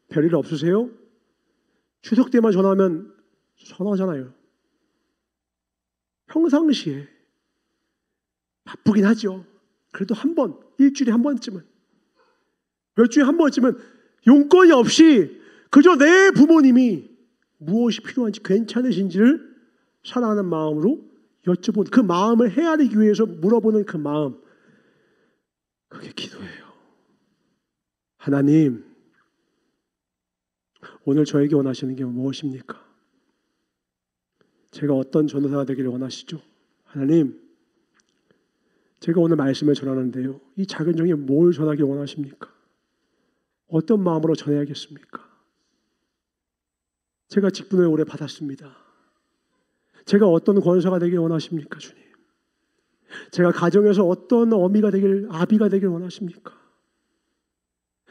별일 없으세요? 추석 때만 전화하면 전화하잖아요. 평상시에 바쁘긴 하죠. 그래도 한 번, 일주일에 한 번쯤은, 몇 주에 한 번쯤은 용건이 없이 그저 내 부모님이 무엇이 필요한지 괜찮으신지를 사랑하는 마음으로 여쭤보는, 그 마음을 헤아리기 위해서 물어보는 그 마음, 그게 기도예요. 하나님, 오늘 저에게 원하시는 게 무엇입니까? 제가 어떤 전도사가 되기를 원하시죠? 하나님, 제가 오늘 말씀을 전하는데요, 이 작은 종이 뭘 전하기 원하십니까? 어떤 마음으로 전해야겠습니까? 제가 직분을 오래 받았습니다. 제가 어떤 권사가 되길 원하십니까, 주님? 제가 가정에서 어떤 어미가 되길, 아비가 되길 원하십니까?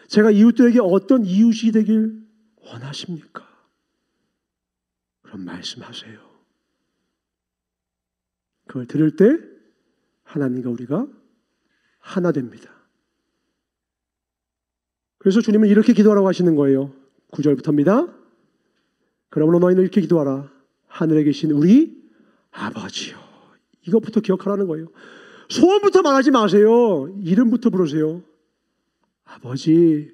제가 이웃들에게 어떤 이웃이 되길 원하십니까? 그럼 말씀하세요. 그걸 들을 때 하나님과 우리가 하나 됩니다. 그래서 주님은 이렇게 기도하라고 하시는 거예요. 9절부터입니다. 그러므로 너희는 이렇게 기도하라. 하늘에 계신 우리 아버지요. 이것부터 기억하라는 거예요. 소원부터 말하지 마세요. 이름부터 부르세요. 아버지,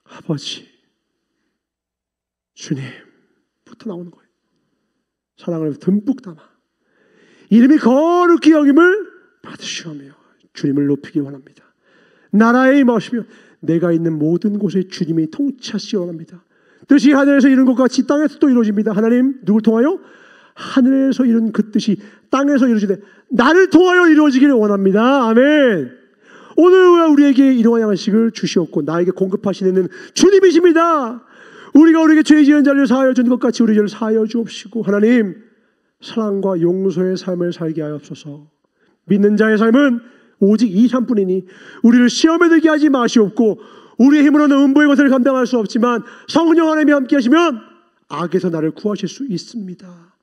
아버지, 주님부터 나오는 거예요. 사랑을 듬뿍 담아 이름이 거룩히 여김을 받으시오며 주님을 높이기 원합니다. 나라에 임하시며 내가 있는 모든 곳에 주님이 통치하시기 원합니다. 뜻이 하늘에서 이룬 것 같이 땅에서 또 이루어집니다. 하나님, 누굴 통하여? 하늘에서 이룬 그 뜻이 땅에서 이루어지되 나를 통하여 이루어지기를 원합니다. 아멘. 오늘 우리에게 이러한 양식을 주시옵고 나에게 공급하시는 주님이십니다. 우리가 우리에게 죄 지은 자를 사하여 준 것 같이 우리 죄를 사하여 주옵시고, 하나님, 사랑과 용서의 삶을 살게 하옵소서. 믿는 자의 삶은 오직 이 삶뿐이니 우리를 시험에 들게 하지 마시옵고, 우리의 힘으로는 음부의 것을 감당할 수 없지만 성령 하나님이 함께 하시면 악에서 나를 구하실 수 있습니다.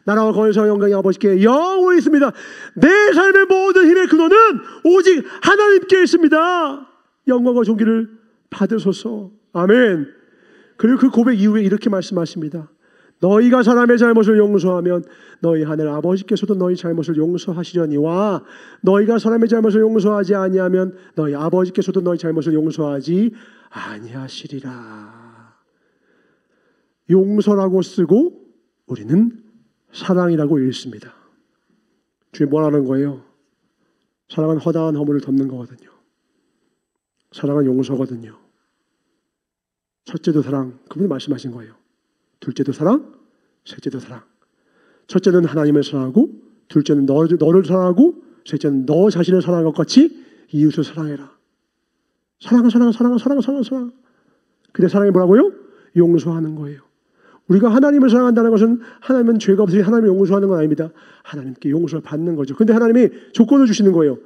나라와 권세와 영광이 아버지께 영원히 있습니다. 내 삶의 모든 힘의 근원은 오직 하나님께 있습니다. 영광과 존귀를 받으소서. 아멘. 그리고 그 고백 이후에 이렇게 말씀하십니다. 너희가 사람의 잘못을 용서하면 너희 하늘 아버지께서도 너희 잘못을 용서하시려니와 너희가 사람의 잘못을 용서하지 아니하면 너희 아버지께서도 너희 잘못을 용서하지 아니하시리라. 용서라고 쓰고 우리는 사랑이라고 읽습니다. 주님 뭐라는 거예요? 사랑은 허다한 허물을 덮는 거거든요. 사랑은 용서거든요. 첫째도 사랑, 그분이 말씀하신 거예요. 둘째도 사랑, 셋째도 사랑. 첫째는 하나님을 사랑하고, 둘째는 너를 사랑하고, 셋째는 너 자신을 사랑한 것 같이 이웃을 사랑해라. 사랑. 근데 사랑이 뭐라고요? 용서하는 거예요. 우리가 하나님을 사랑한다는 것은 하나님은 죄가 없으니 하나님을 용서하는 건 아닙니다. 하나님께 용서를 받는 거죠. 근데 하나님이 조건을 주시는 거예요.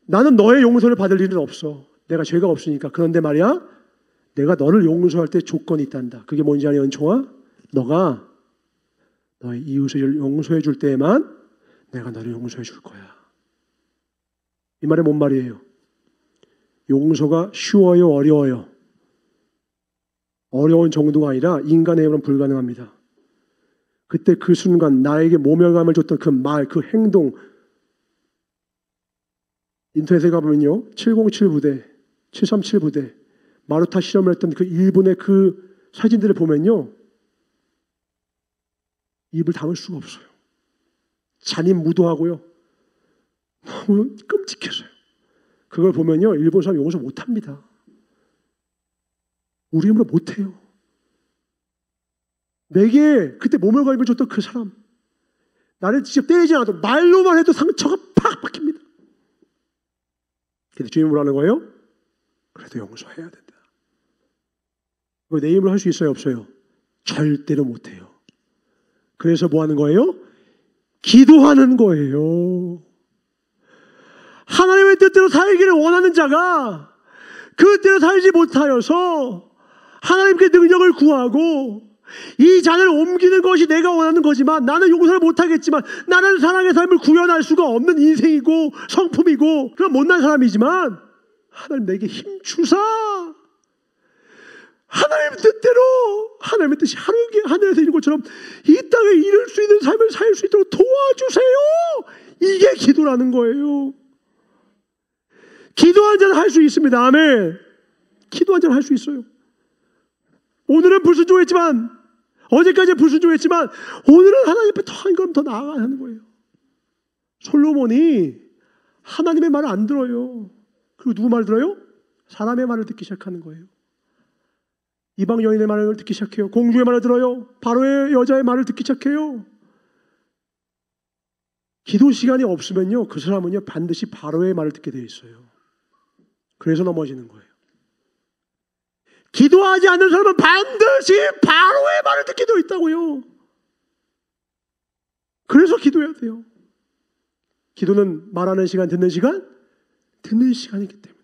나는 너의 용서를 받을 일은 없어. 내가 죄가 없으니까. 그런데 말이야, 내가 너를 용서할 때 조건이 있단다. 그게 뭔지 아니, 은총아? 너가 너의 이웃을 용서해 줄 때에만 내가 너를 용서해 줄 거야. 이 말이 뭔 말이에요? 용서가 쉬워요, 어려워요? 어려운 정도가 아니라 인간의 힘으로는 불가능합니다. 그때 그 순간 나에게 모멸감을 줬던 그 말, 그 행동, 인터넷에 가보면요, 707 부대, 737 부대, 마루타 실험을 했던 그 일본의 그 사진들을 보면요, 입을 담을 수가 없어요. 잔인무도하고요, 너무 끔찍해서요. 그걸 보면요, 일본 사람 용서 못합니다. 우리 힘으로 못해요. 내게 그때 모멸감을 줬던 그 사람, 나를 직접 때리지 않아도 말로만 해도 상처가 팍 박힙니다. 근데 주님은 뭐라는 거예요? 그래도 용서해야 된다. 내 힘으로 할 수 있어요, 없어요? 절대로 못해요. 그래서 뭐 하는 거예요? 기도하는 거예요. 하나님의 뜻대로 살기를 원하는 자가 그 뜻대로 살지 못하여서 하나님께 능력을 구하고 이 잔을 옮기는 것이 내가 원하는 거지만 나는 용서를 못하겠지만 나는 사랑의 삶을 구현할 수가 없는 인생이고 성품이고 그런 못난 사람이지만 하나님 내게 힘 주사 하나님의 뜻대로 하나님의 뜻이 하늘에서 이룬 것처럼 이 땅에 이룰 수 있는 삶을 살 수 있도록 도와주세요. 이게 기도라는 거예요. 기도 한 잔 할 수 있습니다. 아멘. 기도 한 잔 할 수 있어요. 오늘은 불순종했지만 어제까지 불순종했지만 오늘은 하나님 앞에 더 한 걸음 더 나아가야 하는 거예요. 솔로몬이 하나님의 말을 안 들어요. 그리고 누구 말을 들어요? 사람의 말을 듣기 시작하는 거예요. 이방 여인의 말을 듣기 시작해요. 공주의 말을 들어요. 바로의 여자의 말을 듣기 시작해요. 기도 시간이 없으면요, 그 사람은요 반드시 바로의 말을 듣게 돼 있어요. 그래서 넘어지는 거예요. 기도하지 않는 사람은 반드시 바로의 말을 듣게 되어 있다고요. 그래서 기도해야 돼요. 기도는 말하는 시간, 듣는 시간? 듣는 시간이기 때문에.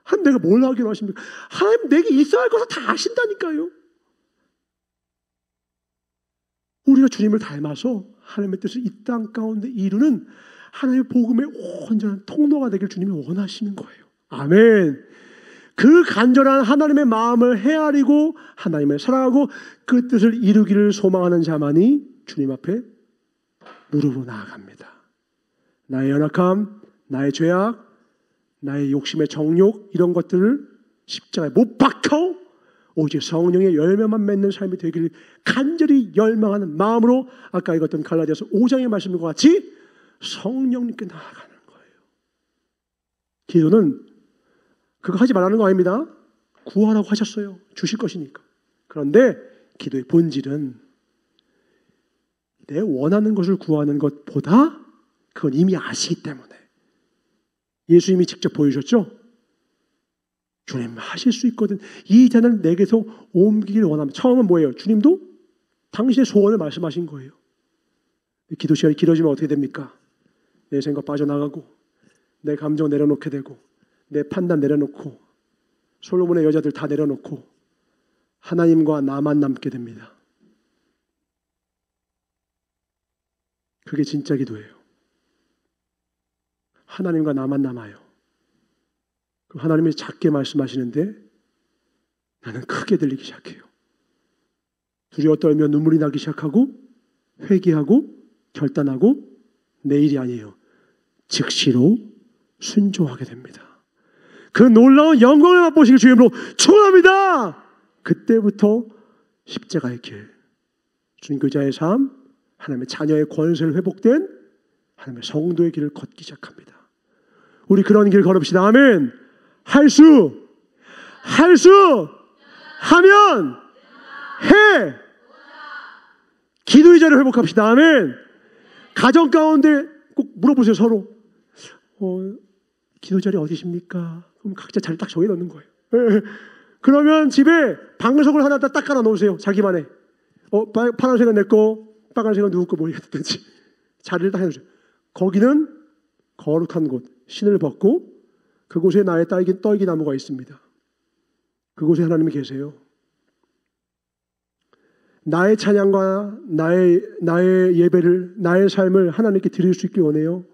하나님 내가 뭘 하기로 하십니까? 하나님 내게 있어야 할 것을 다 아신다니까요. 우리가 주님을 닮아서 하나님의 뜻을 이 땅 가운데 이루는 하나님의 복음의 온전한 통로가 되길 주님이 원하시는 거예요. 아멘. 그 간절한 하나님의 마음을 헤아리고 하나님을 사랑하고 그 뜻을 이루기를 소망하는 자만이 주님 앞에 무릎으로 나아갑니다. 나의 연약함, 나의 죄악, 나의 욕심의 정욕 이런 것들을 십자가에 못 박혀 오직 성령의 열매만 맺는 삶이 되기를 간절히 열망하는 마음으로 아까 읽었던 갈라디아서 5장의 말씀과 같이 성령님께 나아가는 거예요. 기도는 그거 하지 말라는 거 아닙니다. 구하라고 하셨어요. 주실 것이니까. 그런데 기도의 본질은 내 원하는 것을 구하는 것보다 그건 이미 아시기 때문에 예수님이 직접 보여주셨죠. 주님 하실 수 있거든. 이 잔을 내게서 옮기기를 원합니다. 처음은 뭐예요? 주님도 당신의 소원을 말씀하신 거예요. 기도 시간이 길어지면 어떻게 됩니까? 내 생각 빠져나가고 내 감정 내려놓게 되고 내 판단 내려놓고 솔로몬의 여자들 다 내려놓고 하나님과 나만 남게 됩니다. 그게 진짜 기도예요. 하나님과 나만 남아요. 하나님이 작게 말씀하시는데 나는 크게 들리기 시작해요. 두려워 떨며 눈물이 나기 시작하고 회개하고 결단하고 내일이 아니에요. 즉시로 순종하게 됩니다. 그 놀라운 영광을 맛보시길 주님으로 축원합니다. 그때부터 십자가의 길, 순교자의 삶, 하나님의 자녀의 권세를 회복된 하나님의 성도의 길을 걷기 시작합니다. 우리 그런 길 걸읍시다. 아멘. 할 수 하면 해. 기도의 자리를 회복합시다. 아멘. 가정 가운데 꼭 물어보세요. 서로. 기도 자리 어디십니까? 그럼 각자 자리 딱 정해 놓는 거예요. 그러면 집에 방석을 하나 딱 깔아 놓으세요. 자기만의. 파란색은 내 거, 빨간색은 누구 거 모르겠든지 자리를 딱 해놓으세요. 거기는 거룩한 곳, 신을 벗고 그곳에 나의 떨기 나무가 있습니다. 그곳에 하나님이 계세요. 나의 찬양과 나의 예배를, 나의 삶을 하나님께 드릴 수 있길 원해요.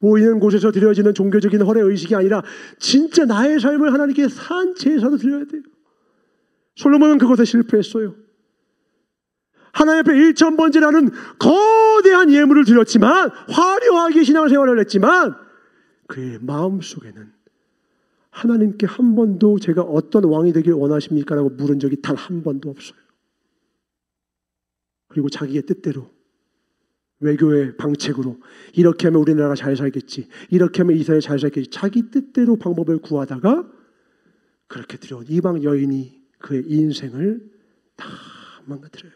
보이는 곳에서 드려지는 종교적인 헌의의식이 아니라 진짜 나의 삶을 하나님께 산 제사로 드려야 돼요. 솔로몬은 그것에 실패했어요. 하나님 앞에 1000번제라는 거대한 예물을 드렸지만, 화려하게 신앙생활을 했지만, 그의 마음속에는 하나님께 한 번도 제가 어떤 왕이 되길 원하십니까? 라고 물은 적이 단 한 번도 없어요. 그리고 자기의 뜻대로, 외교의 방책으로 이렇게 하면 우리나라가 잘 살겠지, 이렇게 하면 이스라엘이 잘 살겠지, 자기 뜻대로 방법을 구하다가 그렇게 들여온 이방 여인이 그의 인생을 다 망가뜨려요.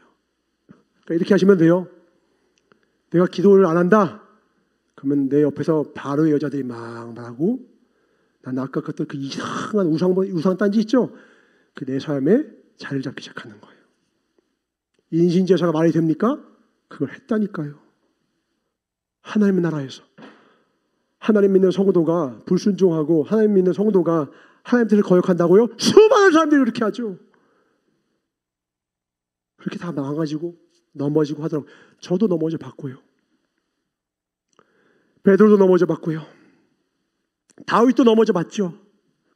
그러니까 이렇게 하시면 돼요. 내가 기도를 안 한다 그러면 내 옆에서 바로의 여자들이 막 말하고, 난 아까 그랬던 그 이상한 우상 딴지 있죠? 그 내 삶에 자리를 잡기 시작하는 거예요. 인신제사가 말이 됩니까? 그걸 했다니까요. 하나님의 나라에서 하나님 믿는 성도가 불순종하고 하나님 믿는 성도가 하나님 뜻을 거역한다고요? 수많은 사람들이 그렇게 하죠. 그렇게 다 망가지고 넘어지고 하더라고요. 저도 넘어져 봤고요. 베드로도 넘어져 봤고요. 다윗도 넘어져 봤죠.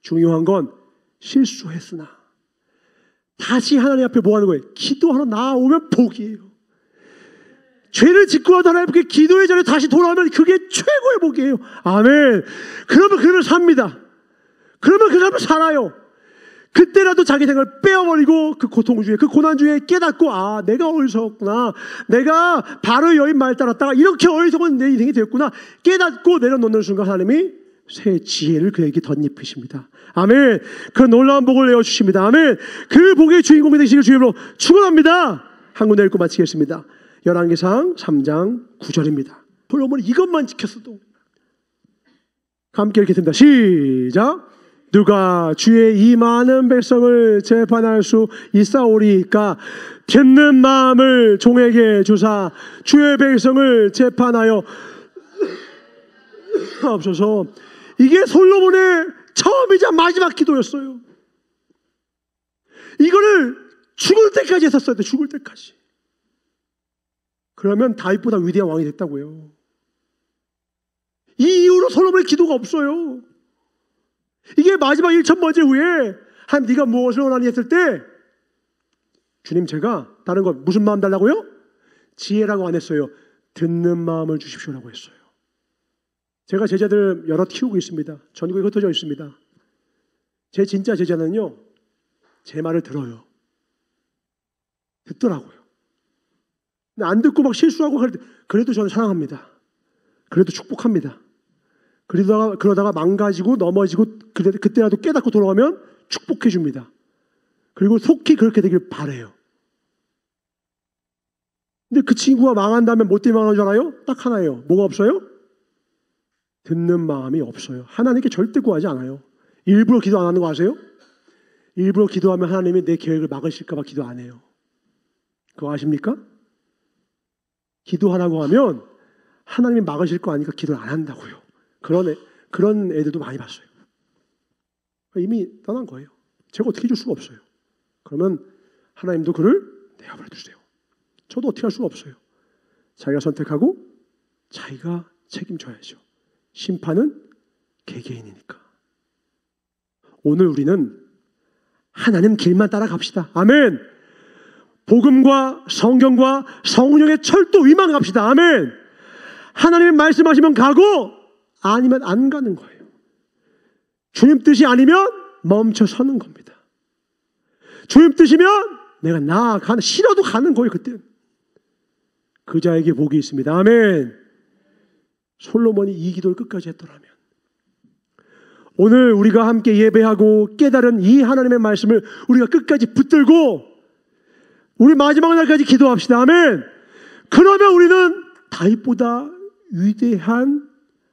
중요한 건 실수했으나 다시 하나님 앞에 뭐 하는 거예요? 기도하러 나오면 복이에요. 죄를 짓고 하다 하나님께 기도의 자리에 다시 돌아오면 그게 최고의 복이에요. 아멘. 그러면 그 사람을 삽니다. 그러면 그 사람을 살아요. 그때라도 자기 생각을 빼어버리고 그 고통 중에, 그 고난 중에 깨닫고, 아, 내가 어리석었구나, 내가 바로 여인 말 따랐다가 이렇게 어리석은 내 인생이 되었구나 깨닫고 내려놓는 순간 하나님이 새 지혜를 그에게 덧입히십니다. 아멘. 그 놀라운 복을 내어주십니다. 아멘. 그 복의 주인공이 되시길 주님으로 축원합니다. 한 군데 읽고 마치겠습니다. 열왕기상 3장 9절입니다. 솔로몬이 이것만 지켰어도. 함께 읽겠습니다. 시작. 누가 주의 이 많은 백성을 재판할 수 있사오리까? 듣는 마음을 종에게 주사 주의 백성을 재판하여 없어서. 이게 솔로몬의 처음이자 마지막 기도였어요. 이거를 죽을 때까지 했었어야 돼. 죽을 때까지. 그러면 다윗보다 위대한 왕이 됐다고요. 이 이후로 솔로몬의 기도가 없어요. 이게 마지막 1000번째 후에 하나님 네가 무엇을 원하니 했을 때, 주님 제가 다른 거 무슨 마음 달라고요? 지혜라고 안 했어요. 듣는 마음을 주십시오라고 했어요. 제가 제자들 여러 키우고 있습니다. 전국에 흩어져 있습니다. 제 진짜 제자는요, 제 말을 들어요. 듣더라고요. 근데 안 듣고 막 실수하고 그래도 저는 사랑합니다. 그래도 축복합니다. 그러다가 망가지고 넘어지고 그때라도 깨닫고 돌아가면 축복해 줍니다. 그리고 속히 그렇게 되길 바라요. 근데 그 친구가 망한다면 뭐 때문에 망한 줄 알아요? 딱 하나예요. 뭐가 없어요? 듣는 마음이 없어요. 하나님께 절대 구하지 않아요. 일부러 기도 안 하는 거 아세요? 일부러 기도하면 하나님이 내 계획을 막으실까 봐 기도 안 해요. 그거 아십니까? 기도하라고 하면 하나님이 막으실 거 아니까 기도를 안 한다고요. 그런 애들도 많이 봤어요. 이미 떠난 거예요. 제가 어떻게 해줄 수가 없어요. 그러면 하나님도 그를 내어버려 주세요. 저도 어떻게 할 수가 없어요. 자기가 선택하고 자기가 책임져야죠. 심판은 개개인이니까. 오늘 우리는 하나님 길만 따라갑시다. 아멘. 복음과 성경과 성령의 철도 위만 갑시다. 아멘. 하나님이 말씀하시면 가고 아니면 안 가는 거예요. 주님 뜻이 아니면 멈춰 서는 겁니다. 주님 뜻이면 내가 나아가는, 싫어도 가는 거예요. 그때 그 자에게 복이 있습니다. 아멘. 솔로몬이 이 기도를 끝까지 했더라면 오늘 우리가 함께 예배하고 깨달은 이 하나님의 말씀을 우리가 끝까지 붙들고 우리 마지막 날까지 기도합시다. 아멘. 그러면 우리는 다윗보다 위대한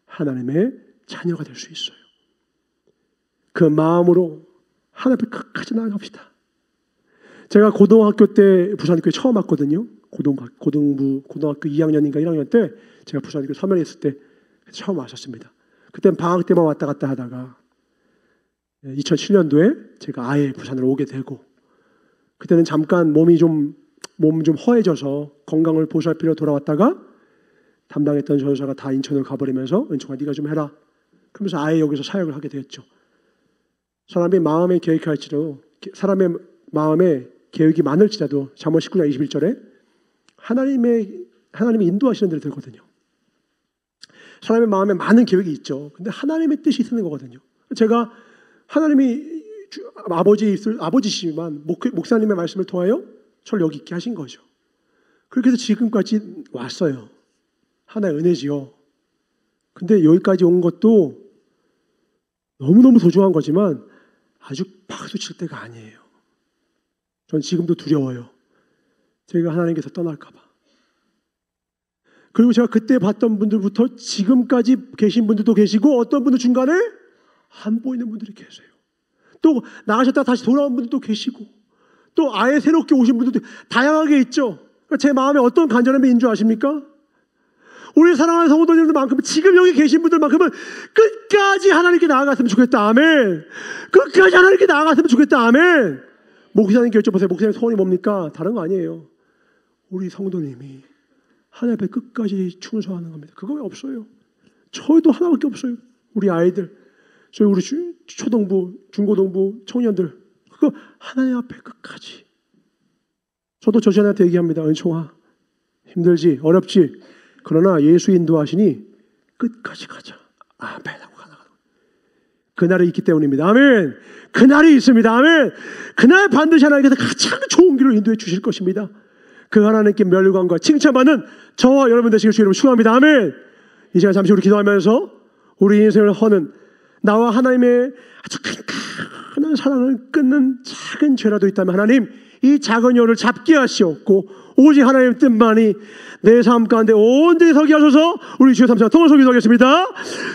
하나님의 자녀가 될 수 있어요. 그 마음으로 하나님 앞에 끝까지 나아갑시다. 제가 고등학교 때 부산교회 처음 왔거든요. 고등학교 2학년인가 1학년 때 제가 부산교회 서면에 있을 때 처음 왔었습니다. 그때는 방학 때만 왔다 갔다 하다가 2007년도에 제가 아예 부산으로 오게 되고, 그때는 잠깐 몸 좀 허해져서 건강을 보수할 필요로 돌아왔다가 담당했던 전사가 다 인천으로 가버리면서 은총아 네가 좀 해라 그러면서 아예 여기서 사역을 하게 되었죠. 사람의 마음에 계획할지라도, 사람의 마음에 계획이 많을지라도 잠언 19장 21절에 하나님이 인도하시는 대로 되거든요. 사람의 마음에 많은 계획이 있죠. 근데 하나님의 뜻이 있는 거거든요. 제가 하나님이 아버지시지만 목사님의 말씀을 통하여 저를 여기 있게 하신 거죠. 그렇게 해서 지금까지 왔어요. 하나의 은혜지요. 근데 여기까지 온 것도 너무너무 소중한 거지만 아주 박수 칠 때가 아니에요. 전 지금도 두려워요. 제가 하나님께서 떠날까 봐. 그리고 제가 그때 봤던 분들부터 지금까지 계신 분들도 계시고, 어떤 분들 중간에 안 보이는 분들이 계세요. 또 나가셨다가 다시 돌아온 분들도 계시고, 또 아예 새롭게 오신 분들도 다양하게 있죠. 제 마음에 어떤 간절함이 있는 줄 아십니까? 우리 사랑하는 성도님들만큼은, 지금 여기 계신 분들만큼은 끝까지 하나님께 나아갔으면 좋겠다. 아멘. 끝까지 하나님께 나아갔으면 좋겠다. 아멘. 목사님께 여쭤보세요. 목사님 소원이 뭡니까? 다른 거 아니에요. 우리 성도님이 하나님 앞에 끝까지 충성하는 겁니다. 그거 없어요. 저희도 하나밖에 없어요. 우리 아이들, 저희 우리 초등부, 중고등부 청년들, 그거 하나님 앞에 끝까지. 저도 저 자녀한테 얘기합니다. 은총아, 힘들지, 어렵지, 그러나 예수 인도하시니 끝까지 가자. 아멘 하고 가나. 그날이 있기 때문입니다. 아멘. 그날이 있습니다. 아멘. 그날 반드시 하나님께서 가장 좋은 길을 인도해 주실 것입니다. 그 하나님께 멸관과 칭찬받는 저와 여러분 되시길 주의 이름으로 축원합니다. 아멘. 이 시간 잠시 우리 기도하면서 우리 인생을 허는, 나와 하나님의 아주 큰 사랑을 끊는 작은 죄라도 있다면 하나님, 이 작은 여를 잡게 하시옵고 오직 하나님 뜻만이 내 삶 가운데 온전히 서게 하소서. 우리 주여 삼창 통해서 기도하겠습니다.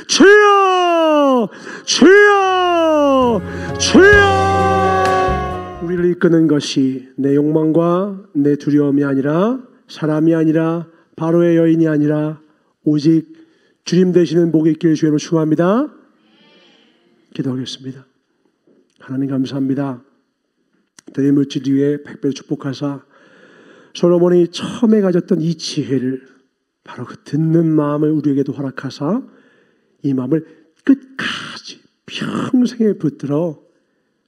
주여, 주여, 주여. 우리를 이끄는 것이 내 욕망과 내 두려움이 아니라, 사람이 아니라, 바로의 여인이 아니라 오직 주님 되시는 복이 있기를 주의로 축원합니다. 기도하겠습니다. 하나님 감사합니다. 대의 물질 위에 백배로 축복하사 솔로몬이 처음에 가졌던 이 지혜를, 바로 그 듣는 마음을 우리에게도 허락하사 이 마음을 끝까지 평생에 붙들어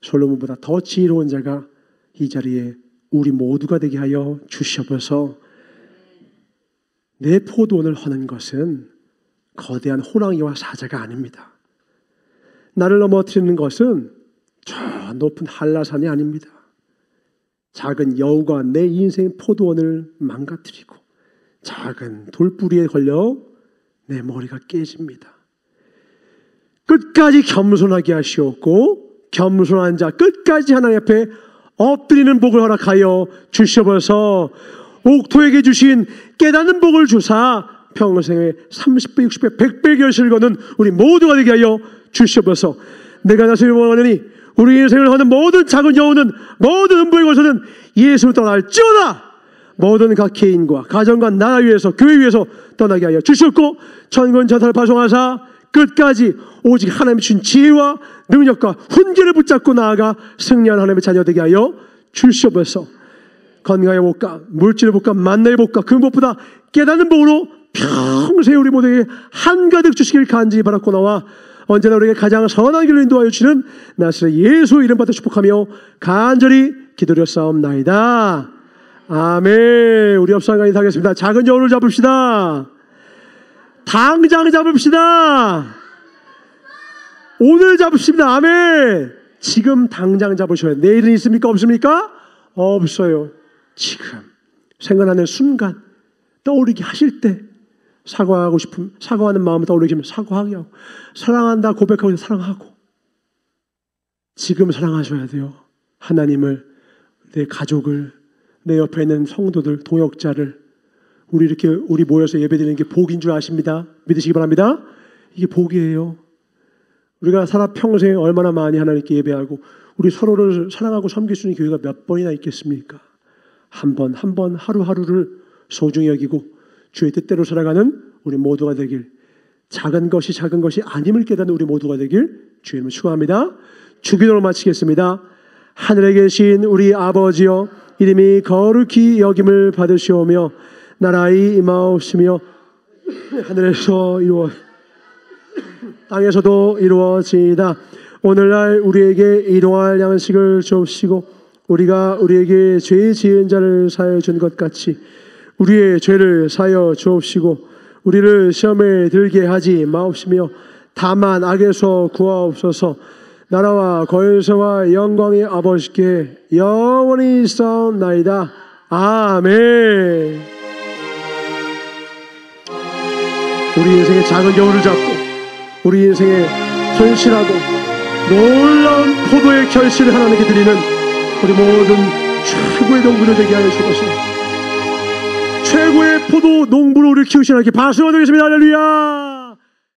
솔로몬보다 더 지혜로운 자가 이 자리에 우리 모두가 되게 하여 주시옵소서. 내 포도원을 허는 것은 거대한 호랑이와 사자가 아닙니다. 나를 넘어뜨리는 것은 저 높은 한라산이 아닙니다. 작은 여우가 내 인생 포도원을 망가뜨리고 작은 돌뿌리에 걸려 내 머리가 깨집니다. 끝까지 겸손하게 하시옵고 겸손한 자 끝까지 하나님 앞에 엎드리는 복을 허락하여 주시옵소서. 옥토에게 주신 깨닫는 복을 주사 평생에 30배, 60배, 100배 결실을 거는 우리 모두가 되게 하여 주시옵소서. 내가 나서기 원하노니 우리 인생을 하는 모든 작은 여우는, 모든 음부의 것은 예수를 떠날지어다. 모든 각 개인과 가정과 나라 위에서, 교회 위에서 떠나게 하여 주시옵고 천군 천사를 파송하사 끝까지 오직 하나님이 주신 지혜와 능력과 훈계를 붙잡고 나아가 승리하는 하나님의 자녀 되게 하여 주시옵소서. 건강의 복과 물질의 복과 만나의 복과 그 무엇보다 깨닫는 복으로 평생 우리 모두에게 한가득 주시길 간절히 바랐고 나와 언제나 우리에게 가장 선한 길로 인도하여 주시는 나사렛 예수 이름 받아 축복하며 간절히 기도드렸사옵나이다. 아멘. 우리 옆사람과 인사하겠습니다. 작은 여우를 잡읍시다. 당장 잡읍시다. 오늘 잡읍시다. 아멘. 지금 당장 잡으셔야 돼요. 내일은 있습니까? 없습니까? 없어요. 지금 생각나는 순간 떠오르게 하실 때 사과하고 싶은 사과하는 마음을 떠오르시면 사과하게 하고 사랑한다 고백하고 사랑하고 지금 사랑하셔야 돼요. 하나님을, 내 가족을, 내 옆에 있는 성도들, 동역자를 우리 모여서 예배드리는 게 복인 줄 아십니다. 믿으시기 바랍니다. 이게 복이에요. 우리가 살아 평생 얼마나 많이 하나님께 예배하고 우리 서로를 사랑하고 섬길 수 있는 교회가 몇 번이나 있겠습니까? 한 번 하루하루를 소중히 여기고 주의 뜻대로 살아가는 우리 모두가 되길, 작은 것이 아님을 깨닫는 우리 모두가 되길 주님을 축원합니다. 주기도를 마치겠습니다. 하늘에 계신 우리 아버지여, 이름이 거룩히 여김을 받으시오며 나라의 임하옵시며 하늘에서 땅에서도 이루어지이다. 오늘날 우리에게 일용할 양식을 주옵시고 우리가 우리에게 죄 지은 자를 사하여 준 것 같이 우리의 죄를 사하여 주옵시고 우리를 시험에 들게 하지 마옵시며 다만 악에서 구하옵소서. 나라와 권세와 영광의 아버지께 영원히 있사옵나이다. 아멘. 우리 인생의 작은 여울을 잡고 우리 인생의 현실하고 놀라운 포도의 결실을 하나님께 드리는 우리 모든 최고의 농부를 되게 하여 주옵소서. 최고의 포도 농부로 우리를 키우시는 하나님께 박수가 되겠습니다. 할렐루야.